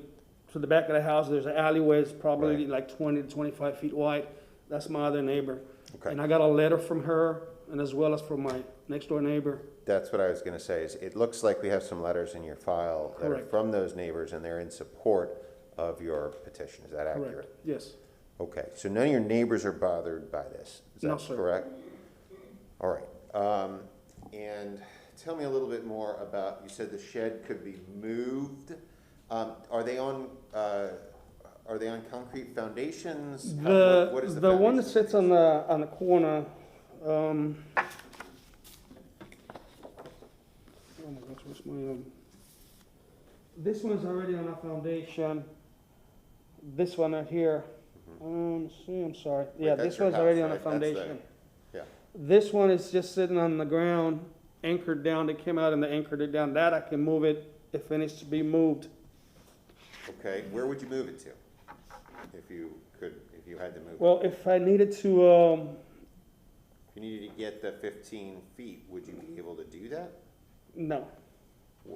to the back of the house. There's an alleyway, it's probably Right. like 20 to 25 feet wide. That's my other neighbor. Okay. And I got a letter from her and as well as from my next door neighbor. That's what I was gonna say, is it looks like we have some letters in your file that are Correct. from those neighbors and they're in support of your petition. Is that accurate? Correct, yes. Okay, so none of your neighbors are bothered by this, is No, that sir. correct? All right, and tell me a little bit more about, you said the shed could be moved. Are they on concrete foundations? What is The one that foundation? sits on the corner, oh my gosh, what's my, this one's already on a foundation. This one right here See, I'm sorry. Right, Yeah, that's this your one's already house, on the right? That's the- foundation. Yeah, This one is just sitting on the ground, anchored down. They came out and they anchored it down. That I can move it if it needs to be moved. okay, where would you move it to? If you could, if you had to move it? Well, if I needed to, If you needed to get the 15 feet, would you be able to do that? no.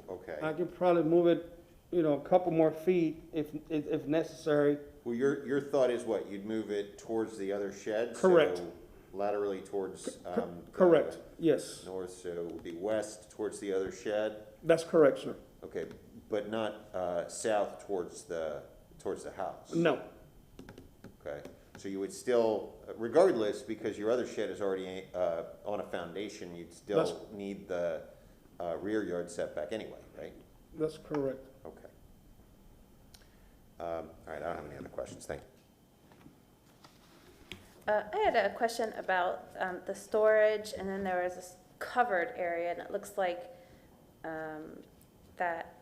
Okay. I could probably move it, a couple more feet if necessary. Well, your thought is what? You'd move it towards the other shed? Correct. So laterally towards, Correct, yes. north, so it would be west towards the other shed? That's correct, sir. Okay, but not, south towards the house? No, Okay, so you would still, regardless, because your other shed is already, on a foundation, you'd That's- still need the, rear yard setback anyway, right? that's correct. Okay. All right, I don't have any other questions, thank you. I had a question about the storage, and then there was this covered area, and it looks like that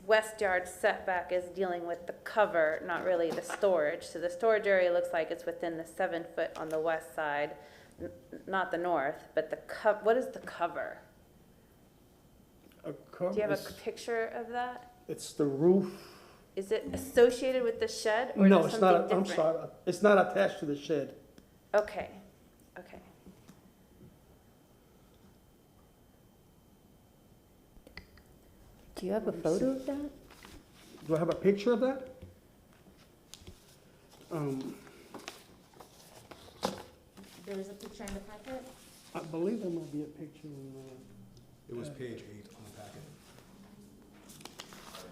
west yard setback is dealing with the cover, not really the storage. So the storage area looks like it's within the 7 foot on the west side, not the north, but what is the cover? Do you have a picture of that? It's the roof. Is it associated with the shed, or No, is it it's something not, I'm different? sorry. It's not attached to the shed. Okay, okay. Do you have a photo of that? Do I have a picture of that? There was a picture in the packet? I believe there might be a picture in It was page 8 on the packet.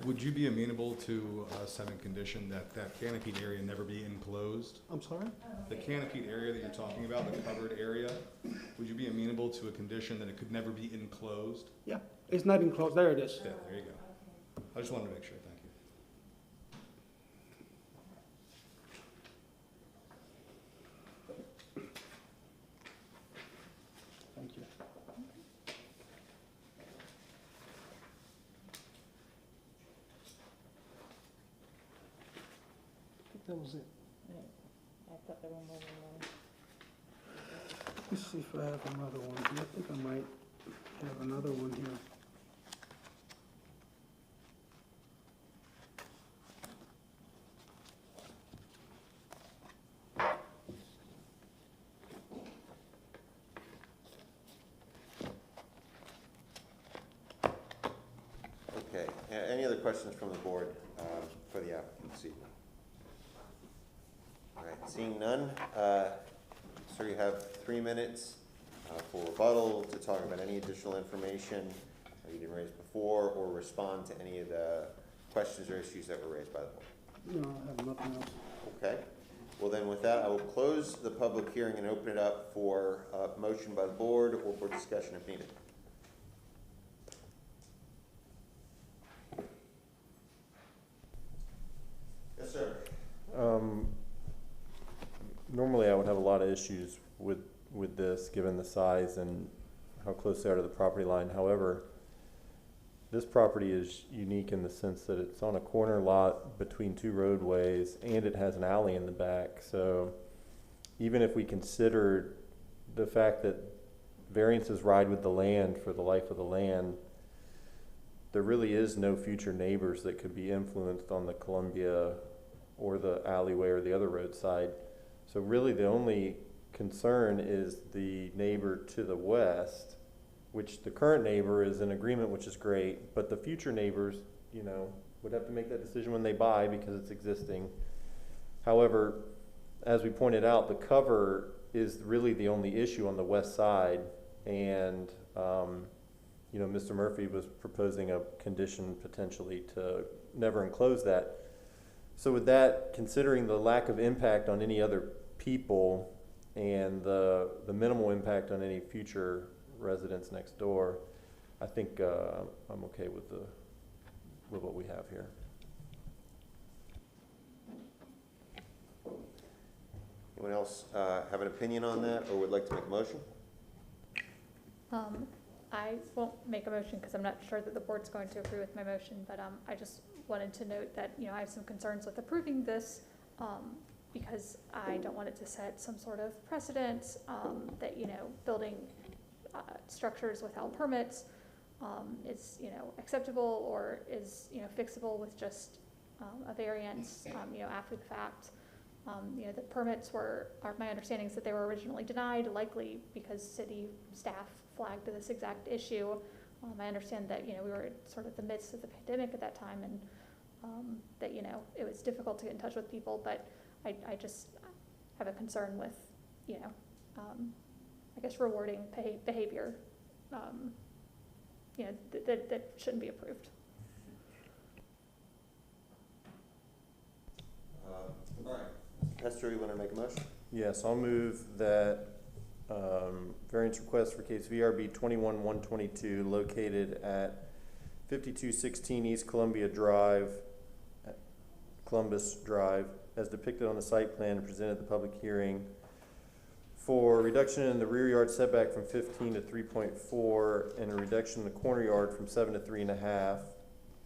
Would you be amenable to us having condition that that canopied area never be enclosed? I'm sorry? The canopied area that you're talking about, the covered area, would you be amenable to a condition that it could never be enclosed? Yeah, it's not enclosed. There it is. Yeah, there you go. I just wanted to make sure, thank you. Thank you. I think that was it. I thought there were more than one. Let me see if I have another one. I think I might have another one here. Okay, any other questions from the board for the applicant this evening? All right, seeing none, sir, you have 3 minutes for rebuttal to talk about any additional information you didn't raise before, or respond to any of the questions or issues that were raised by the board. No, I have nothing else. Okay, well then with that, I will close the public hearing and open it up for motion by the board or for discussion if needed. Yes, sir. Normally I would have a lot of issues with this, given the size and how close they are to the property line. However, this property is unique in the sense that it's on a corner lot between 2 roadways, and it has an alley in the back. So even if we consider the fact that variances ride with the land for the life of the land, there really is no future neighbors that could be influenced on the Columbia or the alleyway or the other roadside. So really the only concern is the neighbor to the west, which the current neighbor is in agreement, which is great, but the future neighbors, would have to make that decision when they buy because it's existing. However, as we pointed out, the cover is really the only issue on the west side, and Mr. Murphy was proposing a condition potentially to never enclose that. So with that, considering the lack of impact on any other people and the minimal impact on any future residents next door, I think I'm okay with what we have here. Anyone else have an opinion on that or would like to make a motion? I won't make a motion because I'm not sure that the board's going to agree with my motion, but I just wanted to note that, I have some concerns with approving this because I don't want it to set some sort of precedent, that, you know, building, structures without permits, is, you know, acceptable or is, you know, fixable with just, a variance, you know, after the fact. You know, the permits are my understanding is that they were originally denied, likely because city staff flagged this exact issue. I understand that, you know, we were sort of the midst of the pandemic at that time, and that, you know, it was difficult to get in touch with people, but I just have a concern with, you know, I guess rewarding behavior, you know, that shouldn't be approved. All right. Mr. Pester, you want to make a motion? Yes, I'll move that variance request for case VRB 21-122 located at 5216 East Columbus Drive, as depicted on the site plan and presented at the public hearing, for reduction in the rear yard setback from 15 to 3.4 and a reduction in the corner yard from 7 to 3.5,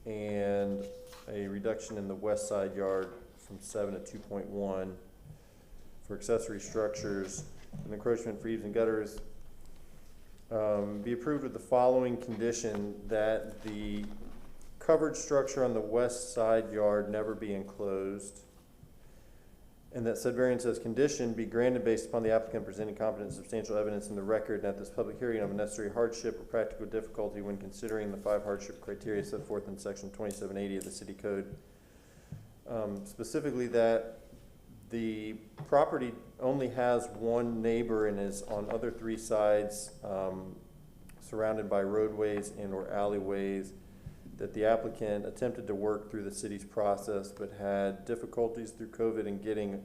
and a reduction in the west side yard from 7 to 2.1 for accessory structures and encroachment for eaves and gutters, be approved with the following condition: that the covered structure on the west side yard never be enclosed, and that said variance as condition be granted based upon the applicant presenting competent and substantial evidence in the record and at this public hearing of a necessary hardship or practical difficulty when considering the 5 hardship criteria set forth in section 2780 of the city code. Specifically that the property only has one neighbor and is on other 3 sides surrounded by roadways and or alleyways, that the applicant attempted to work through the city's process but had difficulties through COVID in getting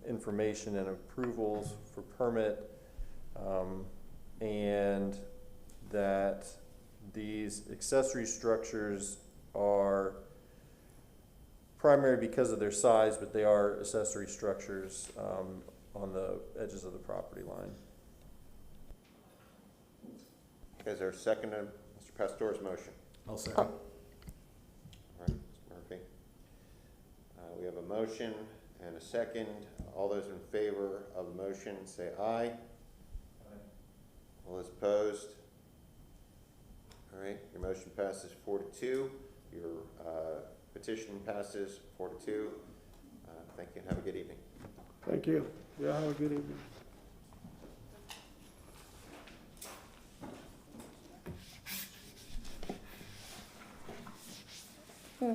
information and approvals for permit, and that these accessory structures are primary because of their size, but they are accessory structures on the edges of the property line. Okay, is there a second to Mr. Pastor's motion? I'll second. All right, Mr. Murphy. We have a motion and a second. All those in favor of the motion say aye. Aye. All those opposed? All right, your motion passes 4-2. Your petition passes 4-2. Thank you and have a good evening. Thank you. Yeah, have a good evening. See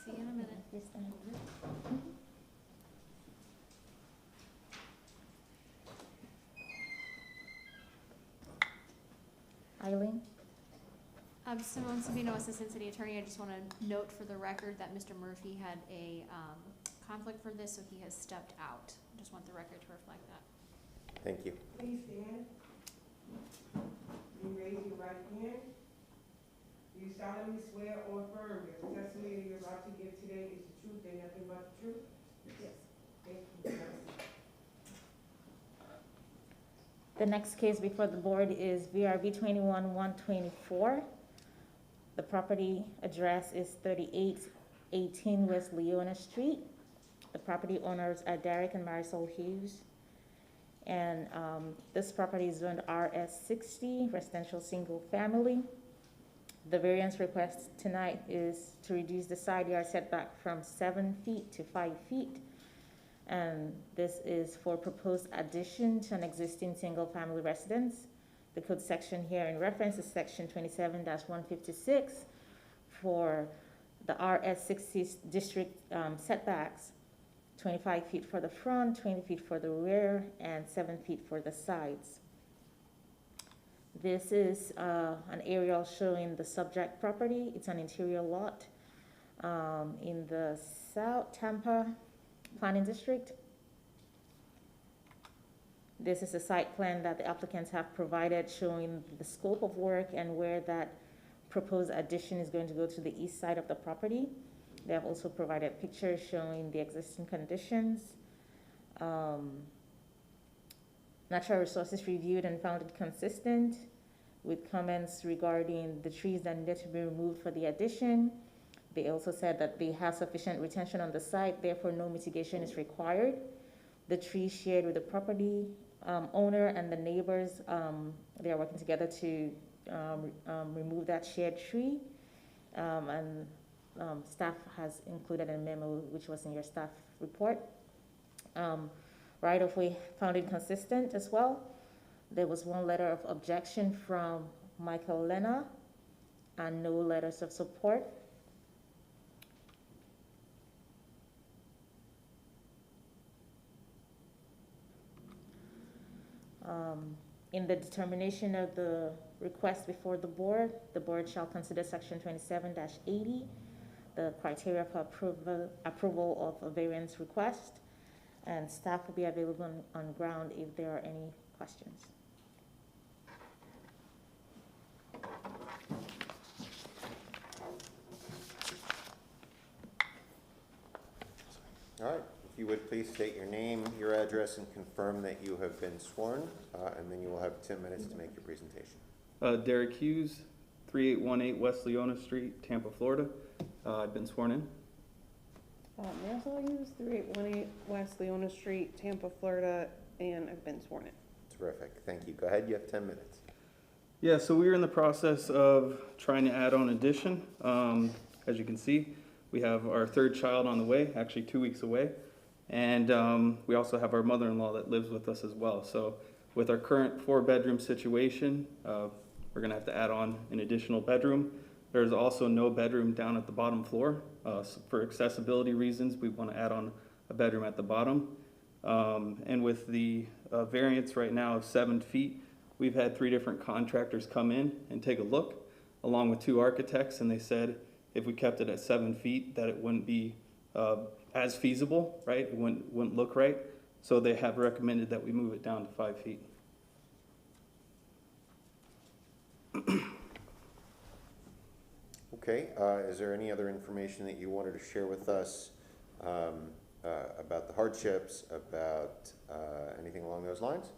you in a minute. Eileen? Simone Savino, Assistant City Attorney. I just want to note for the record that Mr. Murphy had a conflict for this, so he has stepped out. I just want the record to reflect that. Thank you. Please stand. You raise your right hand. Do you solemnly swear or affirm that the testimony that you're about to give today is the truth and nothing but the truth? Yes. Thank you. The next case before the board is VRB 21-124. The property address is 3818 West Leona Street. The property owners are Derek and Marisol Hughes. And this property is zoned RS60, residential single family. The variance request tonight is to reduce the side yard setback from 7 feet to 5 feet. And this is for proposed addition to an existing single-family residence. The code section here in reference is section 27-156 for the RS60 district setbacks, 25 feet for the front, 20 feet for the rear, and 7 feet for the sides. This is an aerial showing the subject property. It's an interior lot in the South Tampa Planning District. This is a site plan that the applicants have provided showing the scope of work and where that proposed addition is going to go to the east side of the property. They have also provided pictures showing the existing conditions. Natural Resources reviewed and found it consistent with comments regarding the trees that needed to be removed for the addition. They also said that they have sufficient retention on the site, therefore no mitigation is required. The trees shared with the property owner and the neighbors, they are working together to remove that shared tree. And staff has included a memo which was in your staff report. Right of way found inconsistent as well. There was one letter of objection from Michael Lena and no letters of support. In the determination of the request before the board shall consider section 27-80, the criteria for approval of a variance request, and staff will be available on ground if there are any questions. All right, if you would please state your name, your address, and confirm that you have been sworn, and then you will have 10 minutes to make your presentation. Derek Hughes, 3818 West Leona Street, Tampa, Florida. I've been sworn in. Marisol Hughes, 3818 West Leona Street, Tampa, Florida, and I've been sworn in. Terrific, thank you. Go ahead, you have 10 minutes. Yeah, so we are in the process of trying to add on addition. As you can see, we have our third child on the way, actually 2 weeks away. And we also have our mother-in-law that lives with us as well. So with our current 4-bedroom situation, we're gonna have to add on an additional bedroom. There's also no bedroom down at the bottom floor. So for accessibility reasons, we wanna add on a bedroom at the bottom. And with the variance right now of 7 feet, we've had 3 different contractors come in and take a look, along with 2 architects, and they said if we kept it at 7 feet, that it wouldn't be as feasible, right? It wouldn't look right. So they have recommended that we move it down to 5 feet. Okay, is there any other information that you wanted to share with us about the hardships, about anything along those lines?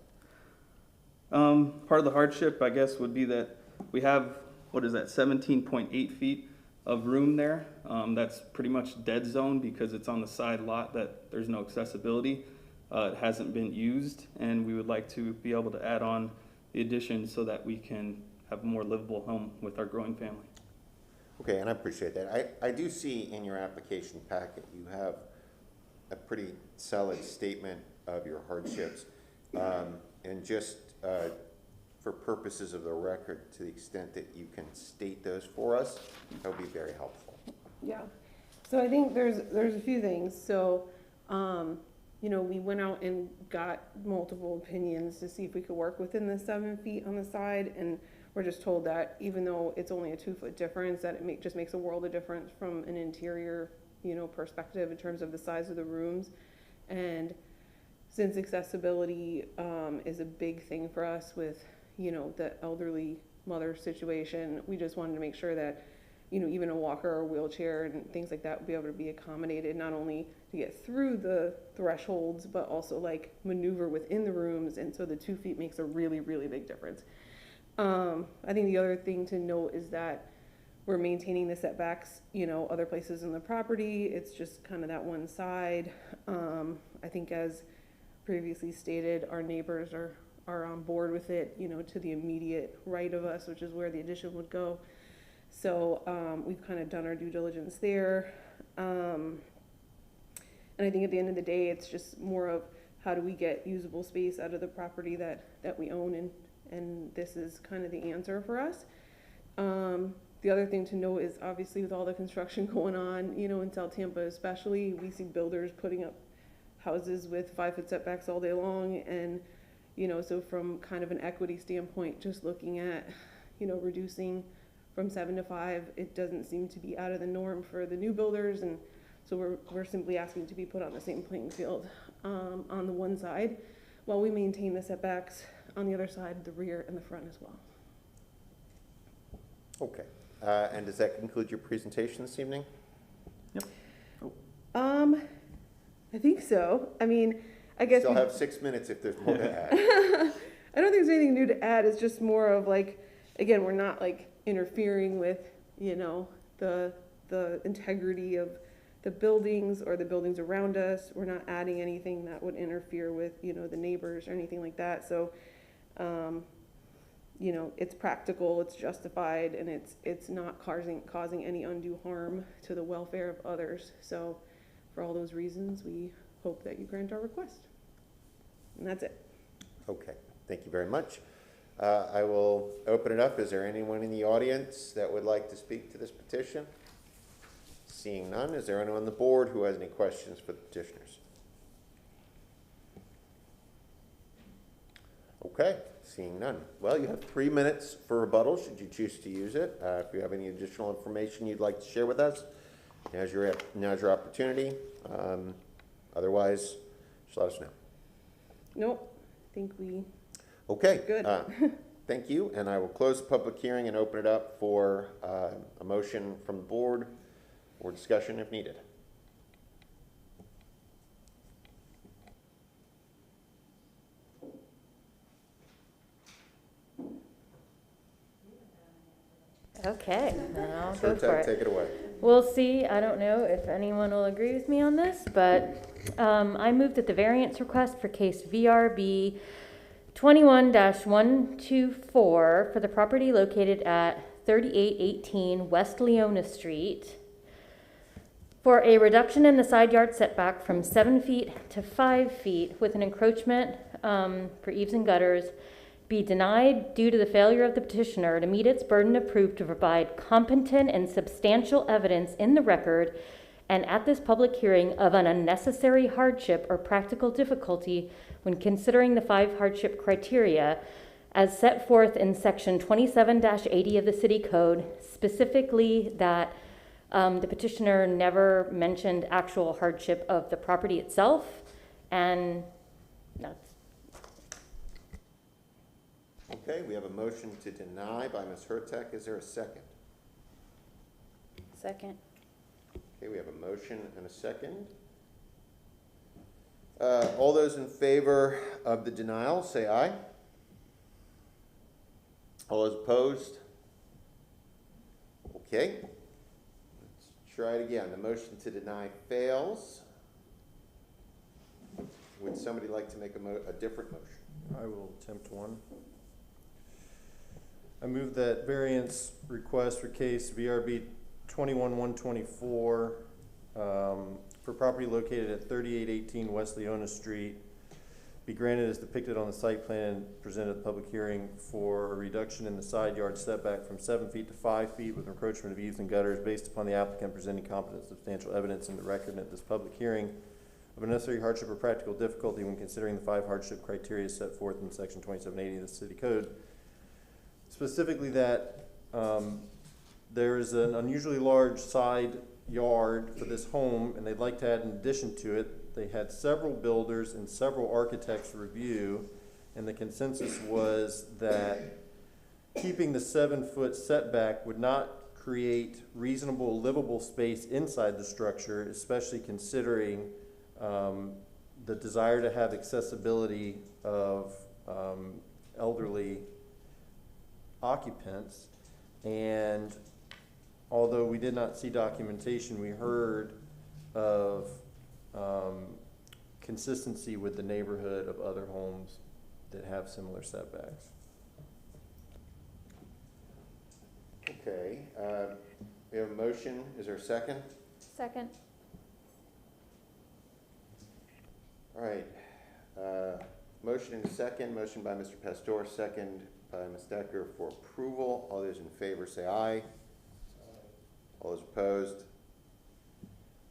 Part of the hardship, I guess, would be that we have, 17.8 feet of room there. That's pretty much dead zone because it's on the side lot that there's no accessibility. It hasn't been used, and we would like to be able to add on the addition so that we can have a more livable home with our growing family. Okay, and I appreciate that. I do see in your application packet you have a pretty solid statement of your hardships. And just for purposes of the record, to the extent that you can state those for us, that would be very helpful. Yeah. So I think there's a few things. So, you know, we went out and got multiple opinions to see if we could work within the 7 feet on the side, and we're just told that even though it's only a 2-foot difference, that it just makes a world of difference from an interior, you know, perspective in terms of the size of the rooms. And since accessibility is a big thing for us with, you know, the elderly mother situation, we just wanted to make sure that, you know, even a walker or wheelchair and things like that would be able to be accommodated, not only to get through the thresholds, but also like maneuver within the rooms. And so the 2 feet makes a really, really big difference. I think the other thing to note is that we're maintaining the setbacks, you know, other places in the property. It's just kind of that one side. I think as previously stated, our neighbors are on board with it, you know, to the immediate right of us, which is where the addition would go. So we've kind of done our due diligence there. And I think at the end of the day, it's just more of how do we get usable space out of the property that we own, and this is kind of the answer for us. The other thing to note is obviously with all the construction going on, you know, in South Tampa especially, we see builders putting up houses with 5-foot setbacks all day long. And, you know, so from kind of an equity standpoint, just looking at, you know, reducing from 7 to 5, it doesn't seem to be out of the norm for the new builders. And so we're simply asking to be put on the same playing field on the one side, while we maintain the setbacks on the other side, the rear and the front as well. Okay, and does that conclude your presentation this evening? Yep. I think so. I mean, I guess. Still we- have 6 minutes if there's more to add. I don't think there's anything new to add. It's just more of like, again, we're not like interfering with, you know, the integrity of the buildings or the buildings around us. We're not adding anything that would interfere with, you know, the neighbors or anything like that. So, you know, it's practical, it's justified, and it's not causing any undue harm to the welfare of others. So, for all those reasons, we hope that you grant our request. And that's it. Okay, thank you very much. I will open it up. Is there anyone in the audience that would like to speak to this petition? Seeing none, is there anyone on the board who has any questions for the petitioners? Okay, seeing none. Well, you have 3 minutes for rebuttal, should you choose to use it. If you have any additional information you'd like to share with us, now's your opportunity. Otherwise, just let us know. Nope, I think we. Okay. Good. Thank you, and I will close the public hearing and open it up for a motion from the board or discussion if needed. Okay, then I'll go for it. Take it away. We'll see. I don't know if anyone will agree with me on this, but I moved that the variance request for case VRB 21-124 for the property located at 3818 West Leona Street for a reduction in the side yard setback from 7 feet to 5 feet with an encroachment for eaves and gutters be denied due to the failure of the petitioner to meet its burden of proof to provide competent and substantial evidence in the record and at this public hearing of an unnecessary hardship or practical difficulty when considering the 5 hardship criteria as set forth in section 27-80 of the city code, specifically that the petitioner never mentioned actual hardship of the property itself, and that's. Okay, we have a motion to deny by Ms. Hurtak. Is there a second? Second. Okay, we have a motion and a second. All those in favor of the denial, say aye. All those opposed? Okay. Let's try it again. The motion to deny fails. Would somebody like to make a different motion? I will attempt one. I move that variance request for case VRB 21-124 for property located at 3818 West Leona Street be granted as depicted on the site plan presented at the public hearing for a reduction in the side yard setback from 7 feet to 5 feet with encroachment of eaves and gutters based upon the applicant presenting competent substantial evidence in the record at this public hearing of a necessary hardship or practical difficulty when considering the 5 hardship criteria set forth in section 2780 of the city code. Specifically that there is an unusually large side yard for this home and they'd like to add an addition to it. They had several builders and several architects review, and the consensus was that keeping the 7-foot setback would not create reasonable livable space inside the structure, especially considering the desire to have accessibility of elderly occupants. And although we did not see documentation, we heard of consistency with the neighborhood of other homes that have similar setbacks. Okay, we have a motion. Is there a second? Second. All right. Motion and a second. Motion by Mr. Pastor, second by Ms. Decker for approval. All those in favor say aye. All those opposed?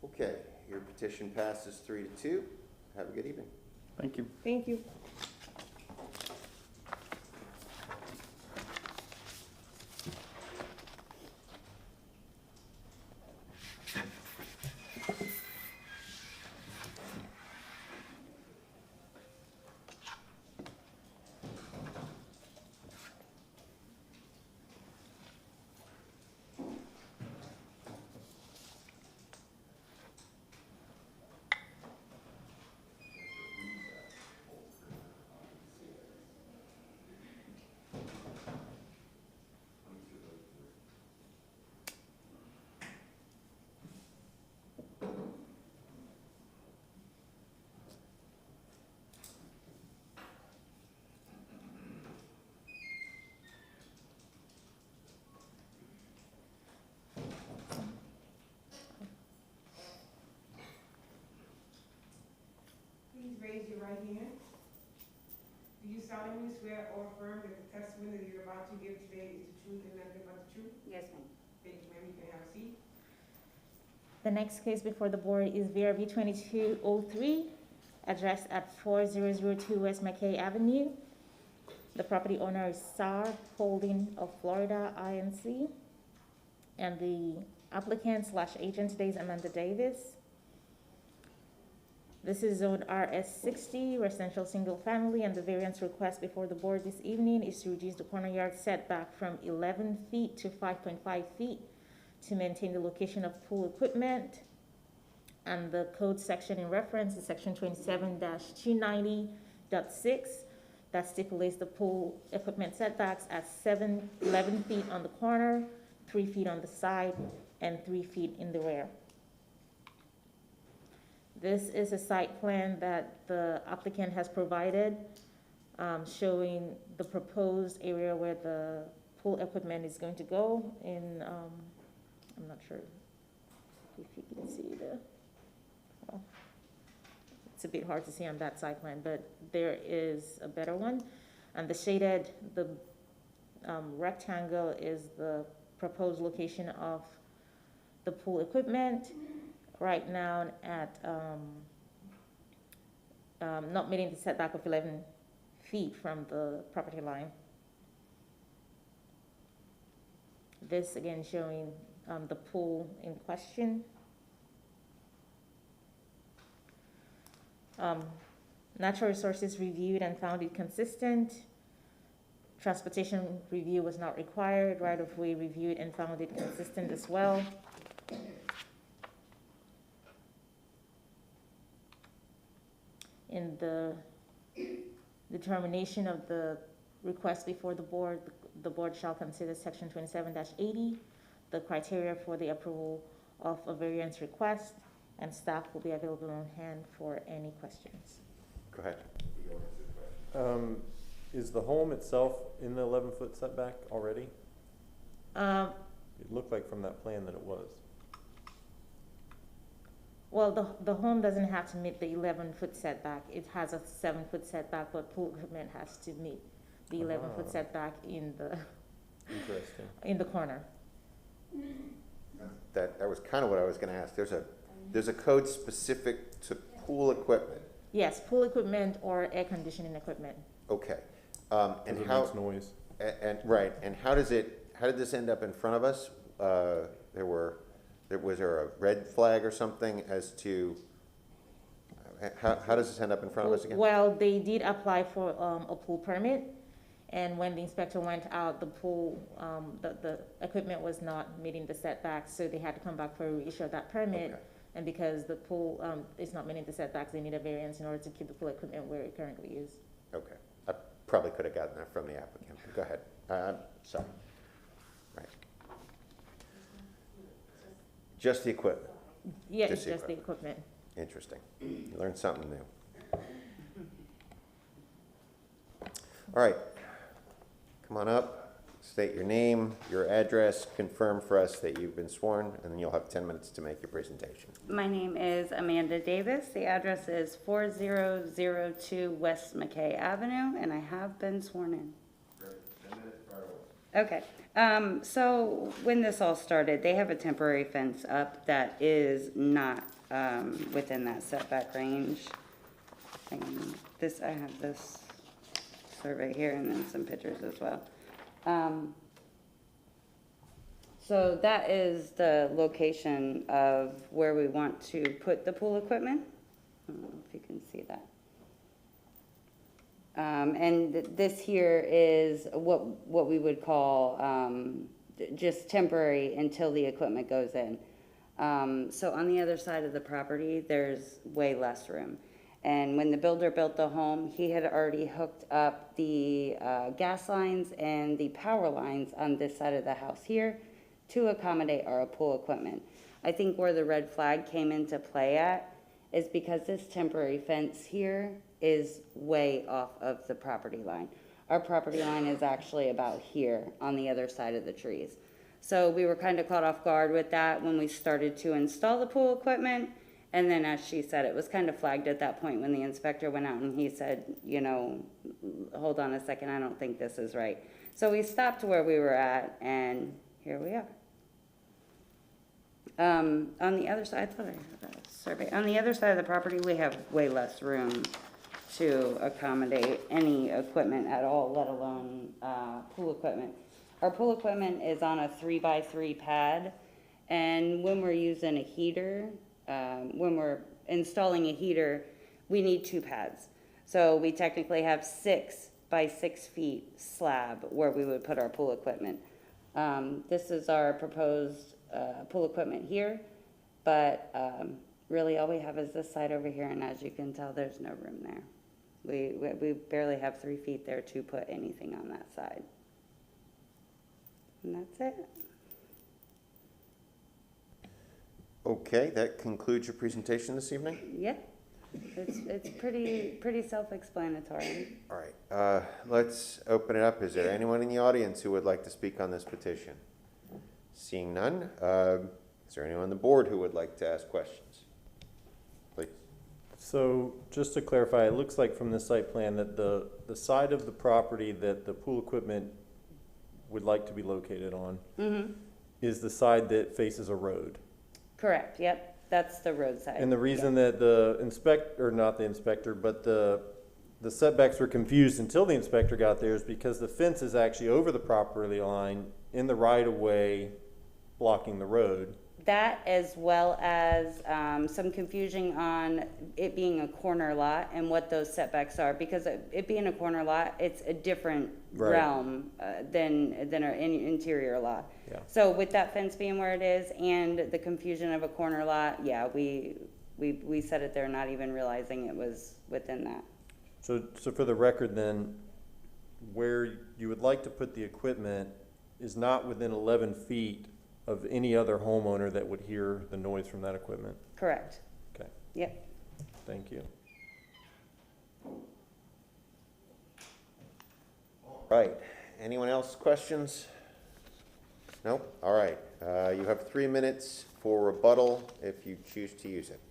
Okay, your petition passes 3-2. Have a good evening. Thank you. Thank you. right hand. Do you solemnly swear or affirm that the testimony that you're about to give today is the truth and nothing but the truth? Yes, ma'am. Thank you, ma'am. You can have a seat. The next case before the board is VRV 2203, addressed at 4002 West McKay Avenue. The property owner is SAR Holding of Florida, INC. And the applicant / agent today is Amanda Davis. This is zone RS60, residential single family, and the variance request before the board this evening is to reduce the corner yard setback from 11 feet to 5.5 feet to maintain the location of pool equipment. And the code section in reference is section 27-290.6 that stipulates the pool equipment setbacks at 11 feet on the corner, 3 feet on the side, and 3 feet in the rear. This is a site plan that the applicant has provided, showing the proposed area where the pool equipment is going to go in, I'm not sure if you can see well, it's a bit hard to see on that site plan, but there is a better one. And the shaded, the rectangle is the proposed location of the pool equipment. Right now at not meeting the setback of 11 feet from the property line. This again showing the pool in question. Natural resources reviewed and found it consistent. Transportation review was not required. Right-of-way reviewed and found it consistent as well. In the determination of the request before the board shall consider section 27-80, the criteria for the approval of a variance request, and staff will be available on hand for any questions. Go ahead. Is the home itself in the 11-foot setback already? It looked like from that plan that it was. Well, the home doesn't have to meet the 11-foot setback. It has a 7-foot setback, but pool equipment has to meet the 11-foot setback in the in the corner. That was kind of what I was going to ask. There's a code specific to pool equipment. Yes, pool equipment or air conditioning equipment. Okay. And it how makes noise. And right. And how did this end up in front of us? Was there a red flag or something as to how does this end up in front of us again? Well, they did apply for a pool permit, and when the inspector went out, the pool, the equipment was not meeting the setbacks, so they had to come back for a reissue of that permit. Okay. And because the pool is not meeting the setbacks, they need a variance in order to keep the pool equipment where it currently is. Okay. I probably could have gotten that from the applicant. Go ahead. Sorry. Right. Just the equipment? Yeah, just the equipment. Interesting. You learned something new. All right. Come on up. State your name, your address, confirm for us that you've been sworn, and then you'll have 10 minutes to make your presentation. My name is Amanda Davis. The address is 4002 West McKay Avenue, and I have been sworn in. Great. 10 minutes prior. Okay. So when this all started, they have a temporary fence up that is not within that setback range. And I have this survey here and then some pictures as well. So that is the location of where we want to put the pool equipment. I don't know if you can see that. And this here is what we would call just temporary until the equipment goes in. So on the other side of the property, there's way less room. And when the builder built the home, he had already hooked up the gas lines and the power lines on this side of the house here to accommodate our pool equipment. I think where the red flag came into play at is because this temporary fence here is way off of the property line. Our property line is actually about here on the other side of the trees. So we were kind of caught off guard with that when we started to install the pool equipment. And then, as she said, it was kind of flagged at that point when the inspector went out and he said, you know, hold on a second, I don't think this is right. So we stopped where we were at, and here we are. On the other side, I thought I had a survey. On the other side of the property, we have way less room to accommodate any equipment at all, let alone pool equipment. Our pool equipment is on a 3x3 pad, and when we're using a heater, when we're installing a heater, we need 2 pads. So we technically have 6 by 6 feet slab where we would put our pool equipment. This is our proposed pool equipment here, but really all we have is this side over here, and as you can tell, there's no room there. We barely have 3 feet there to put anything on that side. And that's it. Okay, that concludes your presentation this evening? Yeah, it's pretty self-explanatory. All right, let's open it up. Is there anyone in the audience who would like to speak on this petition? Seeing none, is there anyone on the board who would like to ask questions? Please. So just to clarify, it looks like from the site plan that the side of the property that the pool equipment would like to be located on is the side that faces a road. Correct, yep, that's the roadside. And the reason that the not the inspector, but the setbacks were confused until the inspector got there is because the fence is actually over the property line in the right of way, blocking the road. That, as well as some confusion on it being a corner lot and what those setbacks are, because it being a corner lot, it's a different realm than an interior lot. Yeah. So with that fence being where it is and the confusion of a corner lot, yeah, we set it there not even realizing it was within that. So for the record then, where you would like to put the equipment is not within 11 feet of any other homeowner that would hear the noise from that equipment? Correct. Okay. Yep. Thank you. Right, anyone else questions? Nope, all right. You have 3 minutes for rebuttal if you choose to use it.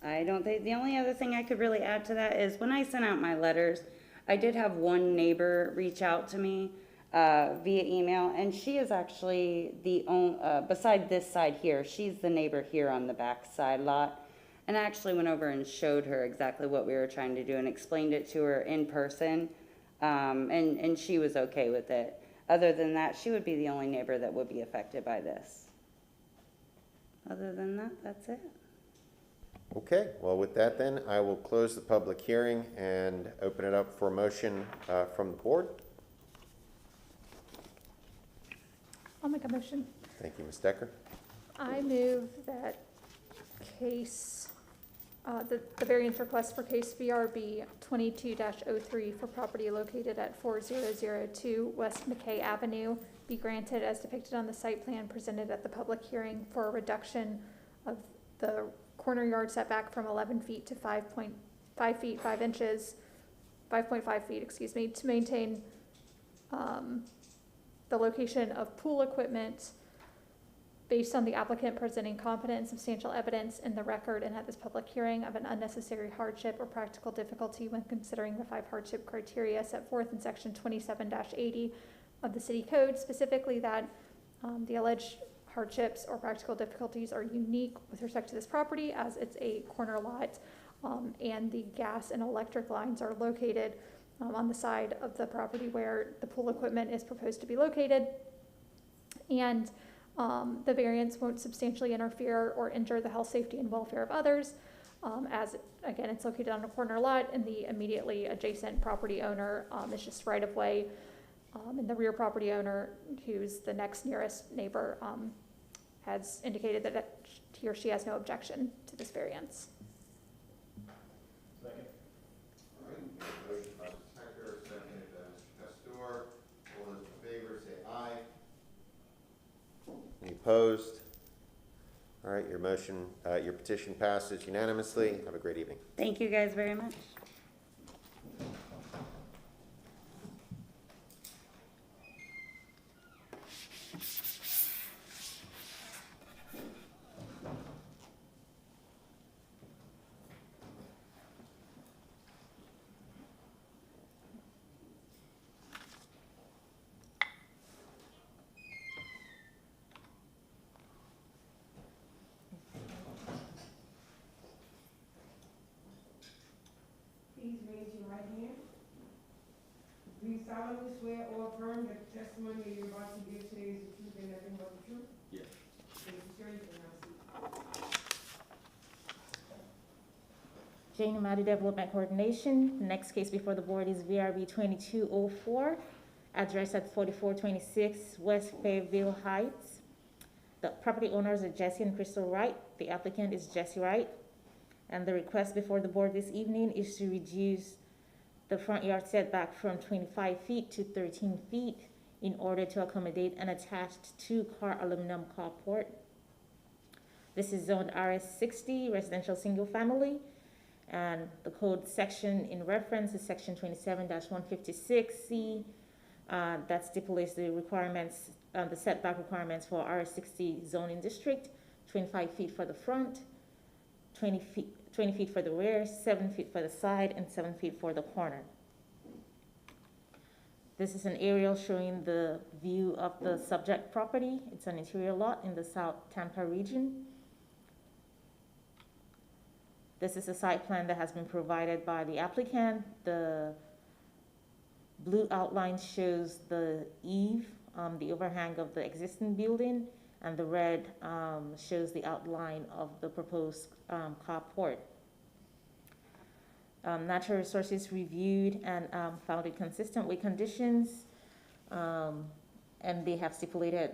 I don't think, the only other thing I could really add to that is when I sent out my letters, I did have one neighbor reach out to me via email, and she is actually the only, beside this side here, she's the neighbor here on the back side lot. And I actually went over and showed her exactly what we were trying to do and explained it to her in person, and she was okay with it. Other than that, she would be the only neighbor that would be affected by this. Other than that, that's it. Okay, well with that then, I will close the public hearing and open it up for a motion from the board. I'll make a motion. Thank you, Ms. Decker. I move that case, the variance request for case BRB 22-03 for property located at 4002 West McKay Avenue be granted as depicted on the site plan presented at the public hearing for a reduction of the corner yard setback from 11 feet to 5.5 feet, 5 inches, 5.5 feet, excuse me, to maintain the location of pool equipment based on the applicant presenting competent and substantial evidence in the record and at this public hearing of an unnecessary hardship or practical difficulty when considering the 5 hardship criteria set forth in section 27-80 of the city code, specifically that the alleged hardships or practical difficulties are unique with respect to this property as it's a corner lot, and the gas and electric lines are located on the side of the property where the pool equipment is proposed to be located. And the variance won't substantially interfere or injure the health, safety, and welfare of others, as, again, it's located on a corner lot, and the immediately adjacent property owner is just right of way, and the rear property owner, who's the next nearest neighbor, has indicated that he or she has no objection to this variance. Second. All right, motion by Mr. Tucker, seconded by Mr. Pastor. All those in favor say aye. Any opposed? All right, your petition passes unanimously. Have a great evening. Thank you guys very much. Do you solemnly swear or affirm that the testimony that you're about to give today is the truth and nothing but the truth? Yes. Thank you, sir. You can have a seat. Jane Amadi, Development Coordination. The next case before the board is VRB 2204, address at 4426 West Fairview Heights. The property owners are Jesse and Crystal Wright. The applicant is Jesse Wright. And the request before the board this evening is to reduce the front yard setback from 25 feet to 13 feet in order to accommodate an attached two-car aluminum carport. This is zoned RS60, residential single family. And the code section in reference is section 27-156C. That stipulates the requirements, the setback requirements for RS60 zoning district: 25 feet for the front, 20 feet for the rear, 7 feet for the side, and 7 feet for the corner. This is an aerial showing the view of the subject property. It's an interior lot in the South Tampa region. This is a site plan that has been provided by the applicant. The blue outline shows the eave, the overhang of the existing building, and the red shows the outline of the proposed carport. Natural Resources reviewed and found it consistent with conditions, and they have stipulated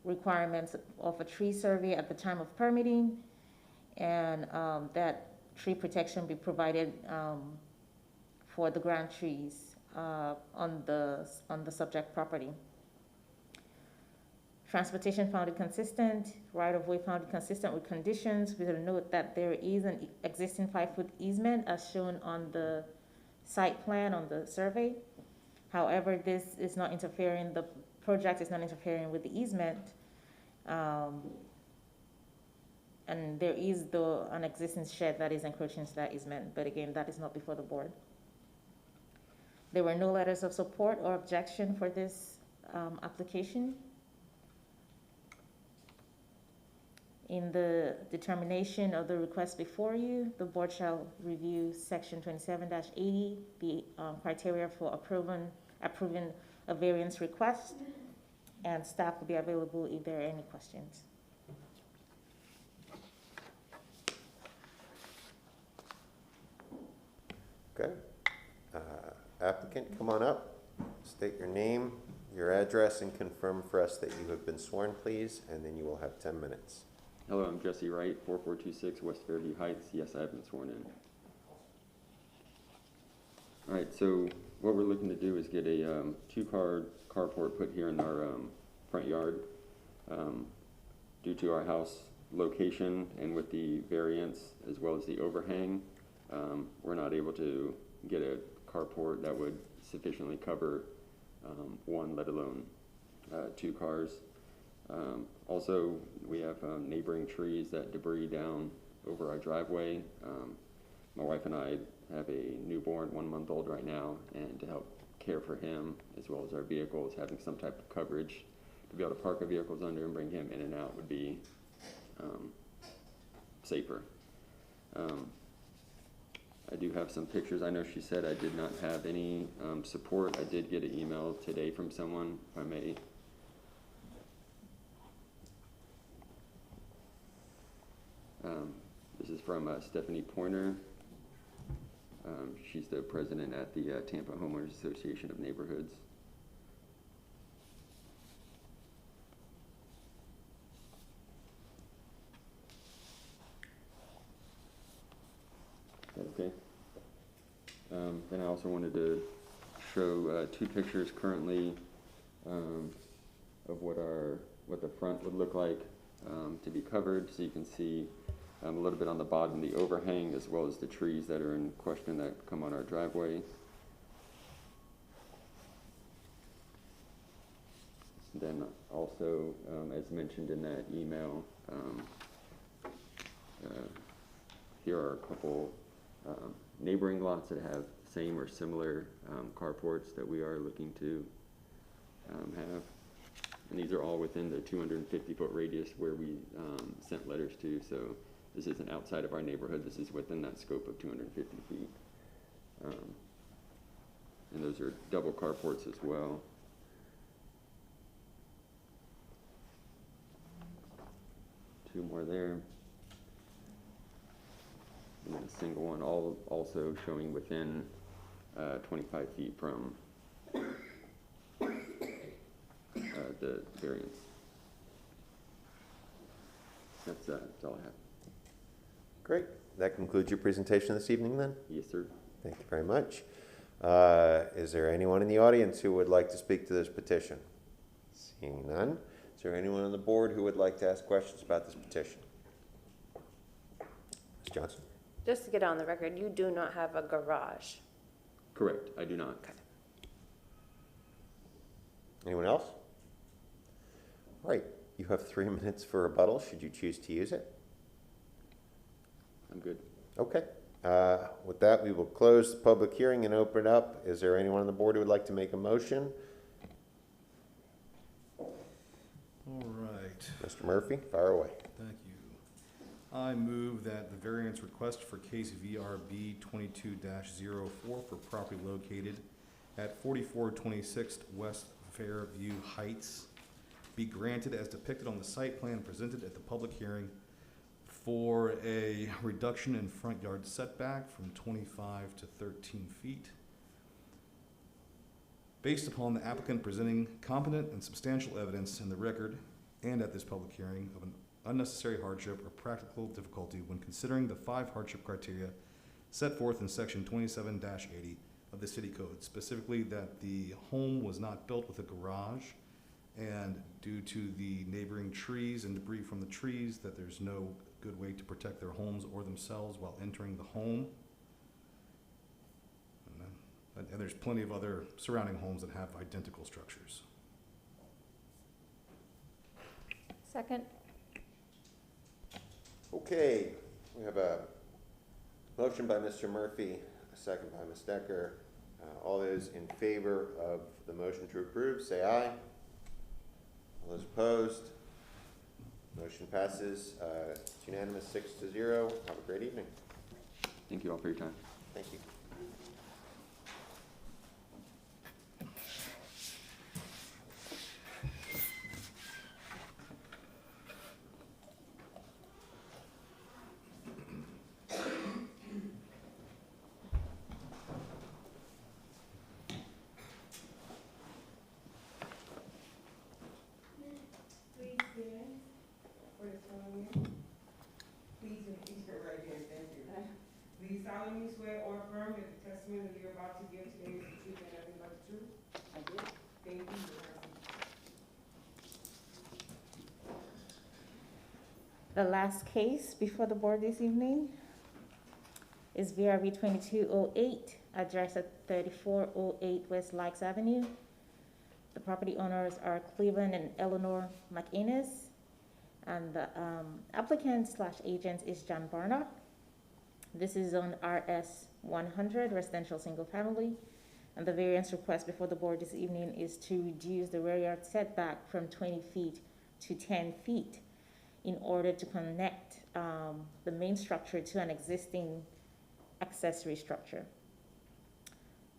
requirements of a tree survey at the time of permitting, and that tree protection be provided for the grand trees on the subject property. Transportation found it consistent. Right-of-way found it consistent with conditions, with a note that there is an existing 5-foot easement as shown on the site plan on the survey. However, this is not interfering, the project is not interfering with the easement. And there is an existing shed that is encroaching into that easement, but again, that is not before the board. There were no letters of support or objection for this application. In the determination of the request before you, the board shall review section 27-80, the criteria for approving a variance request, and staff will be available if there are any questions. Okay. Applicant, come on up. State your name, your address, and confirm for us that you have been sworn, please, and then you will have 10 minutes. Hello, I'm Jesse Wright, 4426 West Fairview Heights. Yes, I have been sworn in. All right, so what we're looking to do is get a two-car carport put here in our front yard. Due to our house location and with the variance as well as the overhang, we're not able to get a carport that would sufficiently cover one, let alone two cars. Also, we have neighboring trees that debris down over our driveway. My wife and I have a newborn, 1-month-old right now, and to help care for him as well as our vehicles, having some type of coverage to be able to park our vehicles under and bring him in and out would be safer. I do have some pictures. I know she said I did not have any support. I did get an email today from someone, if I may. This is from Stephanie Pointer. She's the president at the Tampa Homeowners Association of Neighborhoods. Okay. Then I also wanted to show 2 pictures currently of what the front would look like to be covered, so you can see a little bit on the bottom the overhang as well as the trees that are in question that come on our driveway. Then also, as mentioned in that email, here are a couple neighboring lots that have same or similar carports that we are looking to have. And these are all within the 250-foot radius where we sent letters to, so this isn't outside of our neighborhood, this is within that scope of 250 feet. and those are double carports as well. Two more there. And then a single one, all also showing within 25 feet from the variance. That's all I have. Great. That concludes your presentation this evening then? Yes, sir. Thank you very much. Is there anyone in the audience who would like to speak to this petition? Seeing none. Is there anyone on the board who would like to ask questions about this petition? Ms. Johnson? Just to get on the record, you do not have a garage. Correct, I do not. Okay. Anyone else? All right, you have 3 minutes for rebuttal, should you choose to use it. I'm good. Okay. With that, we will close the public hearing and open it up. Is there anyone on the board who would like to make a motion? All right. Mr. Murphy, fire away. Thank you. I move that the variance request for case VRB 22-04 for property located at 4426 West Fairview Heights be granted as depicted on the site plan presented at the public hearing for a reduction in front yard setback from 25 to 13 feet. Based upon the applicant presenting competent and substantial evidence in the record and at this public hearing of an unnecessary hardship or practical difficulty when considering the 5 hardship criteria set forth in section 27-80 of the city code, specifically that the home was not built with a garage, and due to the neighboring trees and debris from the trees, that there's no good way to protect their homes or themselves while entering the home. And there's plenty of other surrounding homes that have identical structures. Second. Okay, we have a motion by Mr. Murphy, a second by Ms. Decker. All those in favor of the motion to approve, say aye. All those opposed? Motion passes. It's unanimous, 6-0. Have a great evening. Thank you all for your time. Thank you. Solemnly swear or affirm that the testimony that you're about to give today is the truth and nothing but the truth? I do. Thank you. The last case before the board this evening is VRB 2208, address at 3408 West Likes Avenue. The property owners are Cleveland and Eleanor McInnes, and the applicant/agent is John Barnard. This is on RS 100, residential single family, and the variance request before the board this evening is to reduce the rear yard setback from 20 feet to 10 feet in order to connect the main structure to an existing accessory structure.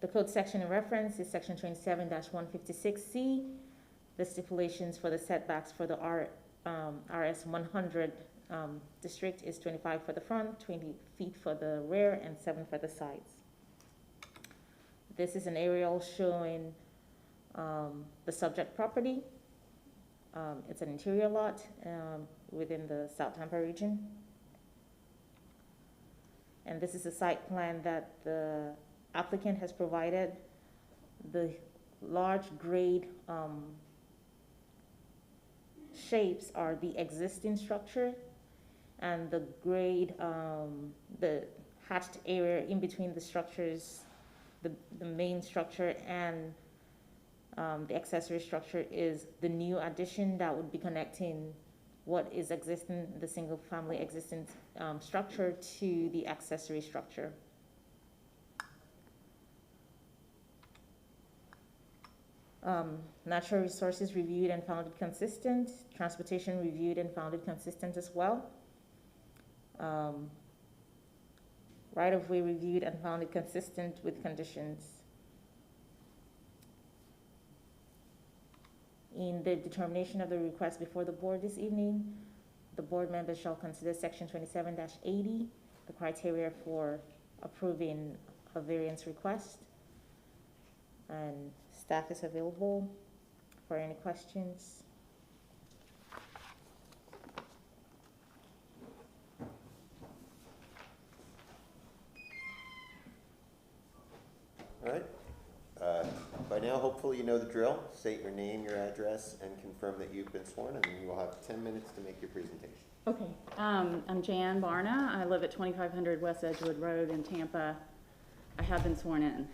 The code section in reference is section 27-156C. The stipulations for the setbacks for the RS 100 district is 25 for the front, 20 feet for the rear, and 7 for the sides. This is an aerial showing the subject property. It's an interior lot within the South Tampa region. And this is a site plan that the applicant has provided. The large grade shapes are the existing structure, and the grade, the hatched area in between the structures, the main structure and the accessory structure is the new addition that would be connecting what is existing, the single family existing structure to the accessory structure. Natural resources reviewed and found it consistent. Transportation reviewed and found it consistent as well. Right of way reviewed and found it consistent with conditions. In the determination of the request before the board this evening, the board members shall consider section 27-80, the criteria for approving a variance request. And staff is available for any questions. All right. By now, hopefully you know the drill. State your name, your address, and confirm that you've been sworn, and then you will have 10 minutes to make your presentation. Okay, I'm Jan Barna. I live at 2500 West Edgewood Road in Tampa. I have been sworn in.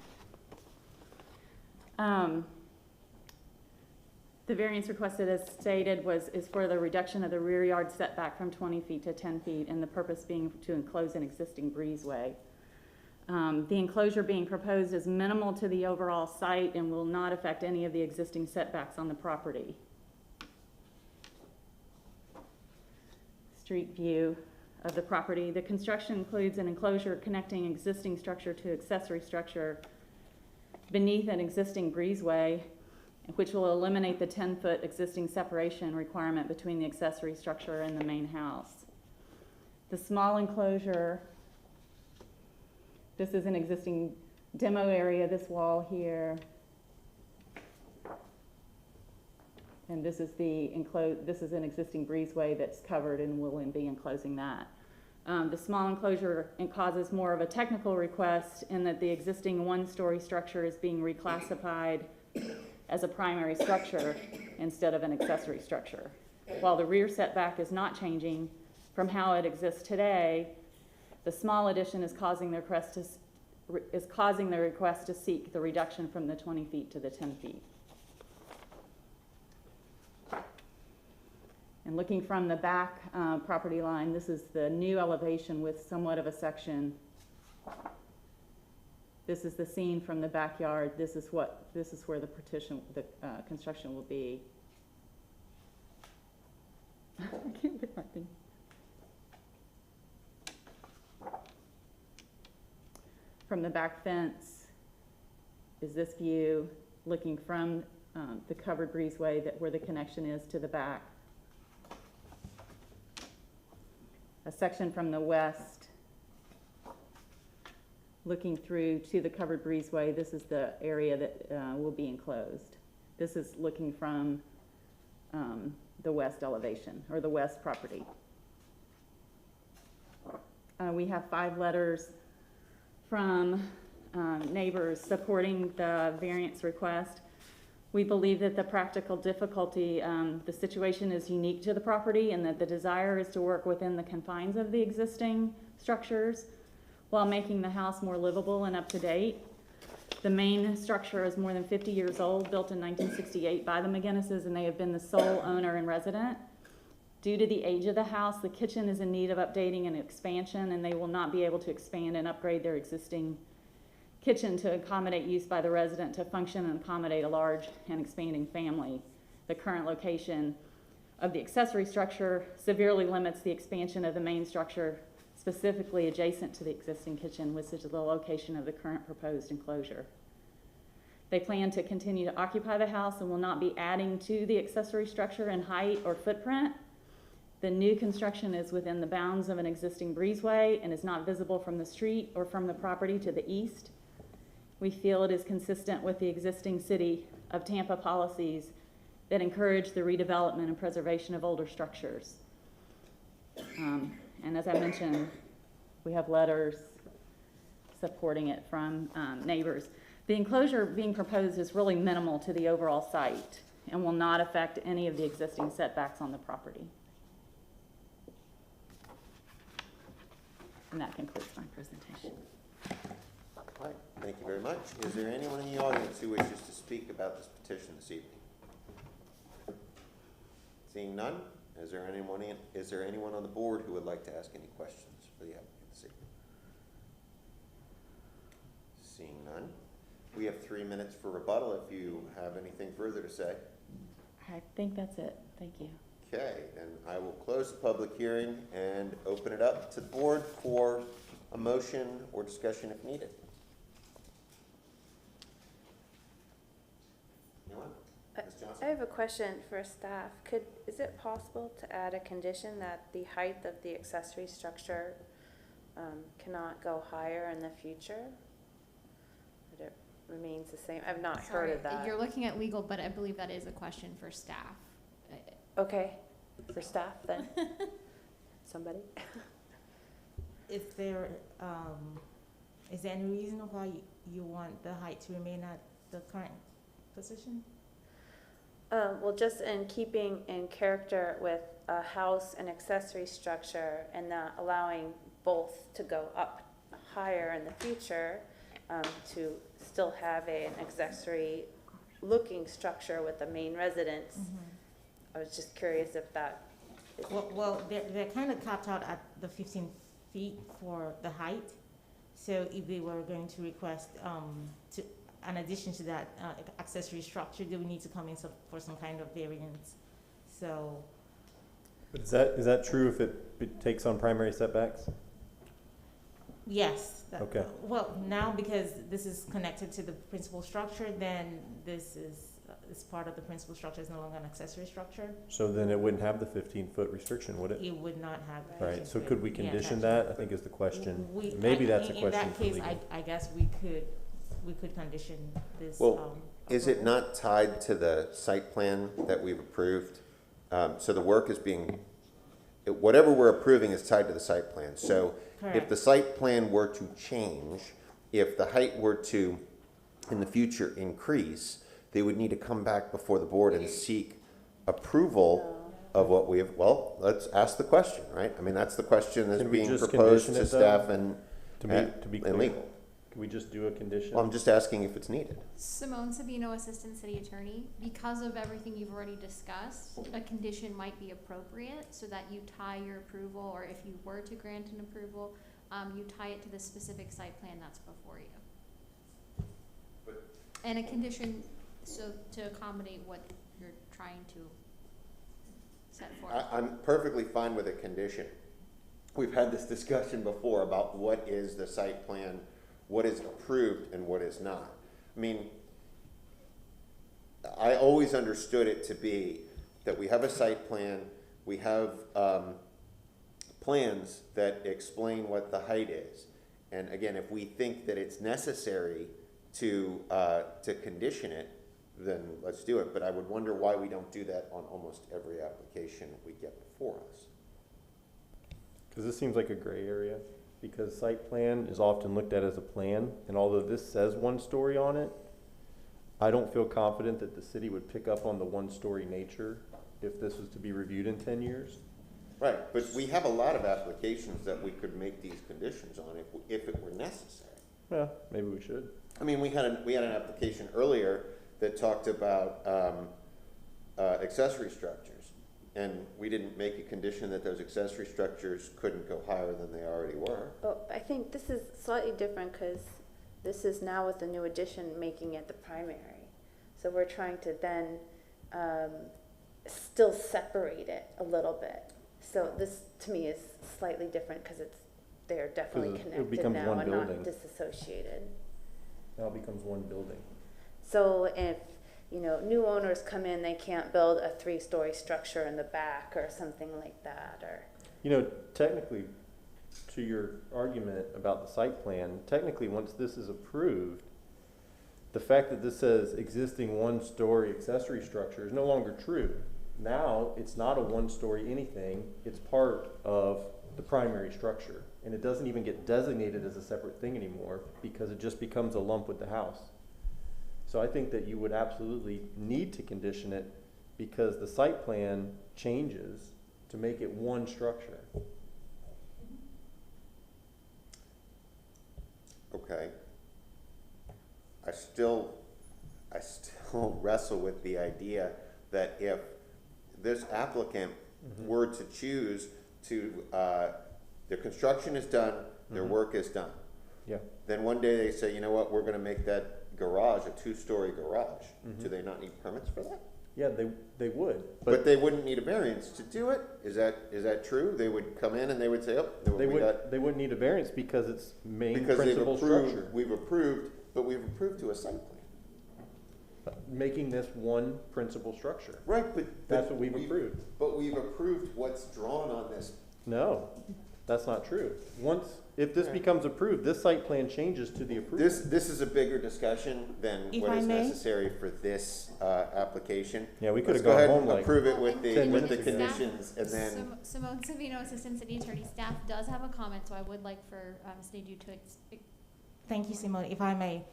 The variance requested, as stated, is for the reduction of the rear yard setback from 20 feet to 10 feet, and the purpose being to enclose an existing breezeway. The enclosure being proposed is minimal to the overall site and will not affect any of the existing setbacks on the property. Street view of the property. The construction includes an enclosure connecting existing structure to accessory structure beneath an existing breezeway, which will eliminate the 10-foot existing separation requirement between the accessory structure and the main house. The small enclosure, this is an existing demo area, this wall here. And this is an existing breezeway that's covered and will be enclosing that. The small enclosure causes more of a technical request in that the existing one-story structure is being reclassified as a primary structure instead of an accessory structure. While the rear setback is not changing from how it exists today, the small addition is causing the request to seek the reduction from the 20 feet to the 10 feet. And looking from the back property line, this is the new elevation with somewhat of a section. This is the scene from the backyard. This is where the construction will be. I can't get my thing. From the back fence is this view, looking from the covered breezeway where the connection is to the back. A section from the west, looking through to the covered breezeway. This is the area that will be enclosed. This is looking from the west elevation, or the west property. We have 5 letters from neighbors supporting the variance request. We believe that the practical difficulty, the situation is unique to the property and that the desire is to work within the confines of the existing structures while making the house more livable and up to date. The main structure is more than 50 years old, built in 1968 by the McGinnises, and they have been the sole owner and resident. Due to the age of the house, the kitchen is in need of updating and expansion, and they will not be able to expand and upgrade their existing kitchen to accommodate use by the resident to function and accommodate a large and expanding family. The current location of the accessory structure severely limits the expansion of the main structure, specifically adjacent to the existing kitchen, which is the location of the current proposed enclosure. They plan to continue to occupy the house and will not be adding to the accessory structure in height or footprint. The new construction is within the bounds of an existing breezeway and is not visible from the street or from the property to the east. We feel it is consistent with the existing City of Tampa policies that encourage the redevelopment and preservation of older structures. And as I mentioned, we have letters supporting it from neighbors. The enclosure being proposed is really minimal to the overall site and will not affect any of the existing setbacks on the property. And that concludes my presentation. All right, thank you very much. Is there anyone in the audience who wishes to speak about this petition this evening? Seeing none, is there anyone on the board who would like to ask any questions for the applicant this evening? Seeing none, we have 3 minutes for rebuttal if you have anything further to say. I think that's it. Thank you. Okay, then I will close the public hearing and open it up to the board for a motion or discussion if needed. Anyone? Ms. Johnson? I have a question for staff. Is it possible to add a condition that the height of the accessory structure cannot go higher in the future? That it remains the same? I've not heard of that. You're looking at legal, but I believe that is a question for staff. Okay, for staff then? Somebody? Is there any reason why you want the height to remain at the current position? Well, just in keeping in character with a house and accessory structure and not allowing both to go up higher in the future, to still have an accessory looking structure with the main residence. I was just curious if that is. Well, they're kind of capped out at the 15 feet for the height. So if they were going to request, in addition to that accessory structure, they would need to come in for some kind of variance. So. But is that true if it takes on primary setbacks? Yes. Okay. Well, now because this is connected to the principal structure, then this is part of the principal structure, is no longer an accessory structure. So then it wouldn't have the 15-foot restriction, would it? It would not have. Right, so could we condition that, I think is the question. We- Maybe that's a in question that for case, legal. I guess we could condition this. Well, is it not tied to the site plan that we've approved? So the work is whatever we're approving is tied to the site plan. So if Correct. the site plan were to change, if the height were to, in the future, increase, they would need to come back before the board and seek approval of what we have. Well, let's ask the question, right? I mean, that's the question that's Can we being just proposed condition to it, though? staff and To be clear, and legal. can we just do a condition? Well, I'm just asking if it's needed. Simone Savino, Assistant City Attorney. Because of everything you've already discussed, a condition might be appropriate so that you tie your approval, or if you were to grant an approval, you tie it to the specific site plan that's before you. And a condition, so to accommodate what you're trying to set forth. I'm perfectly fine with a condition. We've had this discussion before about what is the site plan, what is approved and what is not. I mean, I always understood it to be that we have a site plan, we have plans that explain what the height is. And again, if we think that it's necessary to condition it, then let's do it. But I would wonder why we don't do that on almost every application we get before us. Because this seems like a gray area, because site plan is often looked at as a plan, and although this says one story on it, I don't feel confident that the city would pick up on the one-story nature if this was to be reviewed in 10 years. Right, but we have a lot of applications that we could make these conditions on if it were necessary. Yeah, maybe we should. I mean, we had an application earlier that talked about accessory structures, and we didn't make a condition that those accessory structures couldn't go higher than they already were. Well, I think this is slightly different because this is now with the new addition making it the primary. So we're trying to then still separate it a little bit. So this, to me, is slightly different because they're definitely it connected becomes now one and building. not disassociated. Now it becomes one building. So if, new owners come in, they can't build a 3-story structure in the back or something like that, or. Technically, to your argument about the site plan, technically, once this is approved, the fact that this says existing one-story accessory structure is no longer true. Now, it's not a one-story anything, it's part of the primary structure. And it doesn't even get designated as a separate thing anymore because it just becomes a lump with the house. So I think that you would absolutely need to condition it because the site plan changes to make it one structure. Okay. I still wrestle with the idea that if this applicant were to choose to, their construction is done, their work is done. Yeah. Then one day they say, you know what, we're gonna make that garage a 2-story garage. Do they not need permits for that? Yeah, they would. But they wouldn't need a variance to do it? Is that true? They would come in and they would say, oh, They wouldn't need a variance because it's main because principal structure. we've approved, but we've approved to a site plan. making this one principal structure. Right, but. That's what we've approved. But we've approved what's drawn on this. No, that's not true. If this becomes approved, this site plan changes to the approved. This is a bigger discussion than If what I is may? necessary for this, application. Yeah, we could've Let's go gone ahead home and like approve it with 10 with the minutes ago. conditions, and then, Simone Savino, Assistant City Attorney, staff does have a comment, so I would like for, Ms. Nadeau to Thank you, Simone. If I may,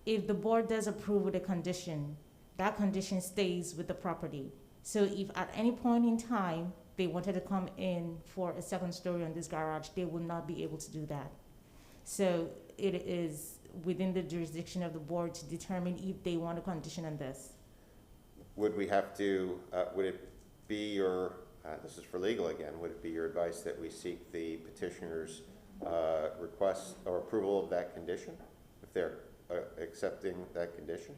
if the board does approve with a condition, that condition stays with the property. So if at any point in time, they wanted to come in for a second story on this garage, they would not be able to do that. So it is within the jurisdiction of the board to determine if they want a condition on this. would we have to, would it be your, this is for legal again, would it be your advice that we seek the petitioner's request or approval of that condition, if they're accepting that condition?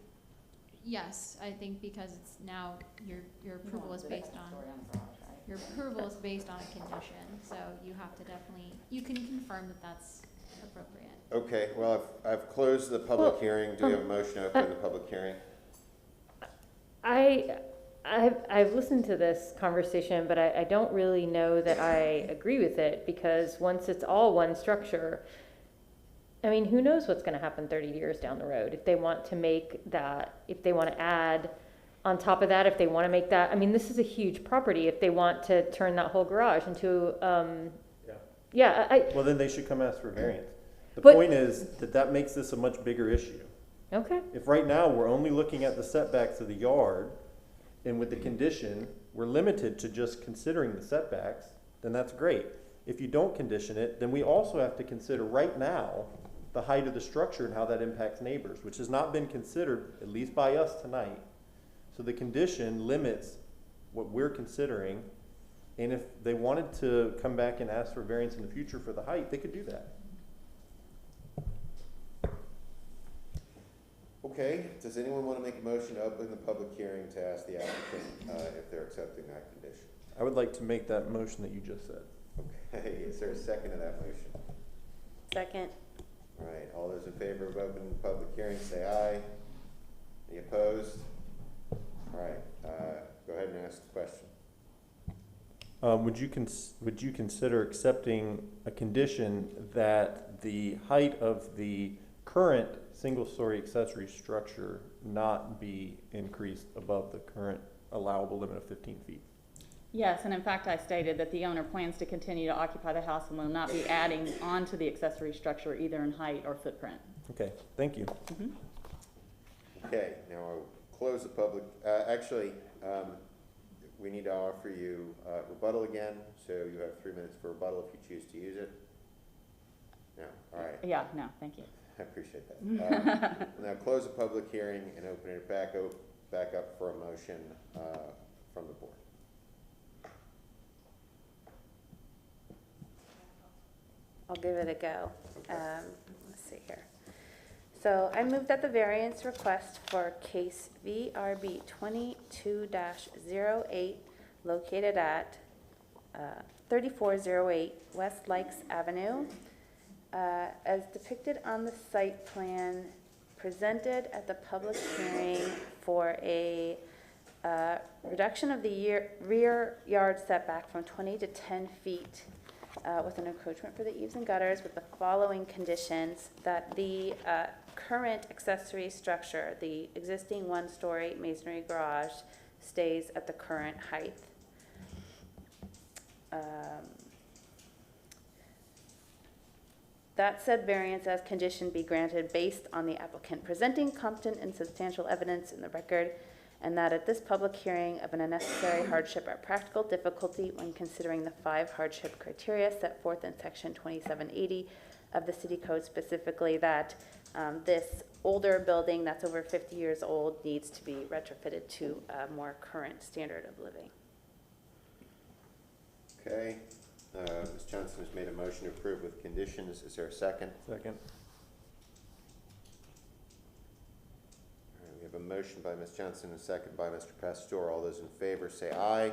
Yes, I think because it's now, your approval is based on, your approval is based on a condition, so you have to definitely, you can confirm that that's appropriate. Okay, well, I've closed the public Well, hearing. Do we have a motion to open the public hearing? I've listened to this conversation, but I don't really know that I agree with it, because once it's all one structure, I mean, who knows what's gonna happen 30 years down the road? If they want to make that, if they wanna add on top of that, if they wanna make that, I mean, this is a huge property, if they want to turn that whole garage into, Well, then they should come ask for variance. The But- point is that makes this a much bigger issue. Okay. If right now we're only looking at the setbacks of the yard, and with the condition, we're limited to just considering the setbacks, then that's great. If you don't condition it, then we also have to consider right now the height of the structure and how that impacts neighbors, which has not been considered, at least by us tonight. So the condition limits what we're considering, and if they wanted to come back and ask for variance in the future for the height, they could do that. Okay, does anyone want to make a motion to open the public hearing to ask the applicant if they're accepting that condition? I would like to make that motion that you just said. Okay, is there a second to that motion? Second. All right, all those in favor of opening the public hearing, say aye. Any opposed? All right, go ahead and ask the question. Would you consider accepting a condition that the height of the current single-story accessory structure not be increased above the current allowable limit of 15 feet? Yes, and in fact, I stated that the owner plans to continue to occupy the house and will not be adding onto the accessory structure either in height or footprint. Okay, thank you. Okay, now I'll close the public, we need to offer you rebuttal again, so you have 3 minutes for rebuttal if you choose to use it. No, all right. Yeah, no, thank you. I appreciate that. Now close the public hearing and open it back up for a motion from the board. I'll give it a go. Okay. Let's see here. So I move that the variance request for case VRB 22-08 located at 3408 West Lakes Avenue, as depicted on the site plan presented at the public hearing for a reduction of the rear yard setback from 20 to 10 feet with an encroachment for the eaves and gutters with the following conditions: that the current accessory structure, the existing one-story masonry garage, stays at the current height. That said variance as condition be granted based on the applicant presenting competent and substantial evidence in the record, and that at this public hearing of an unnecessary hardship or practical difficulty when considering the 5 hardship criteria set forth in section 2780 of the city code, specifically that this older building that's over 50 years old needs to be retrofitted to a more current standard of living. Okay, Ms. Johnson has made a motion to approve with conditions. Is there a second? Second. All right, we have a motion by Ms. Johnson and a second by Mr. Pastor. All those in favor say aye.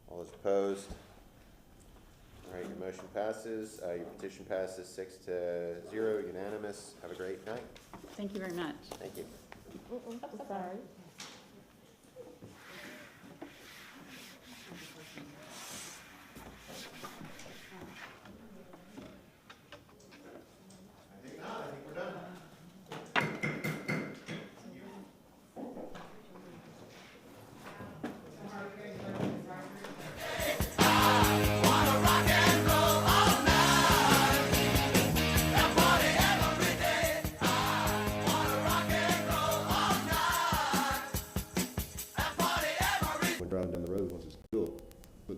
All those opposed? All right, your motion passes. Your petition passes 6-0, unanimous. Have a great night. Thank you very much. Thank you. Sorry. I think not, I think we're done. When driving down the road, once it's built,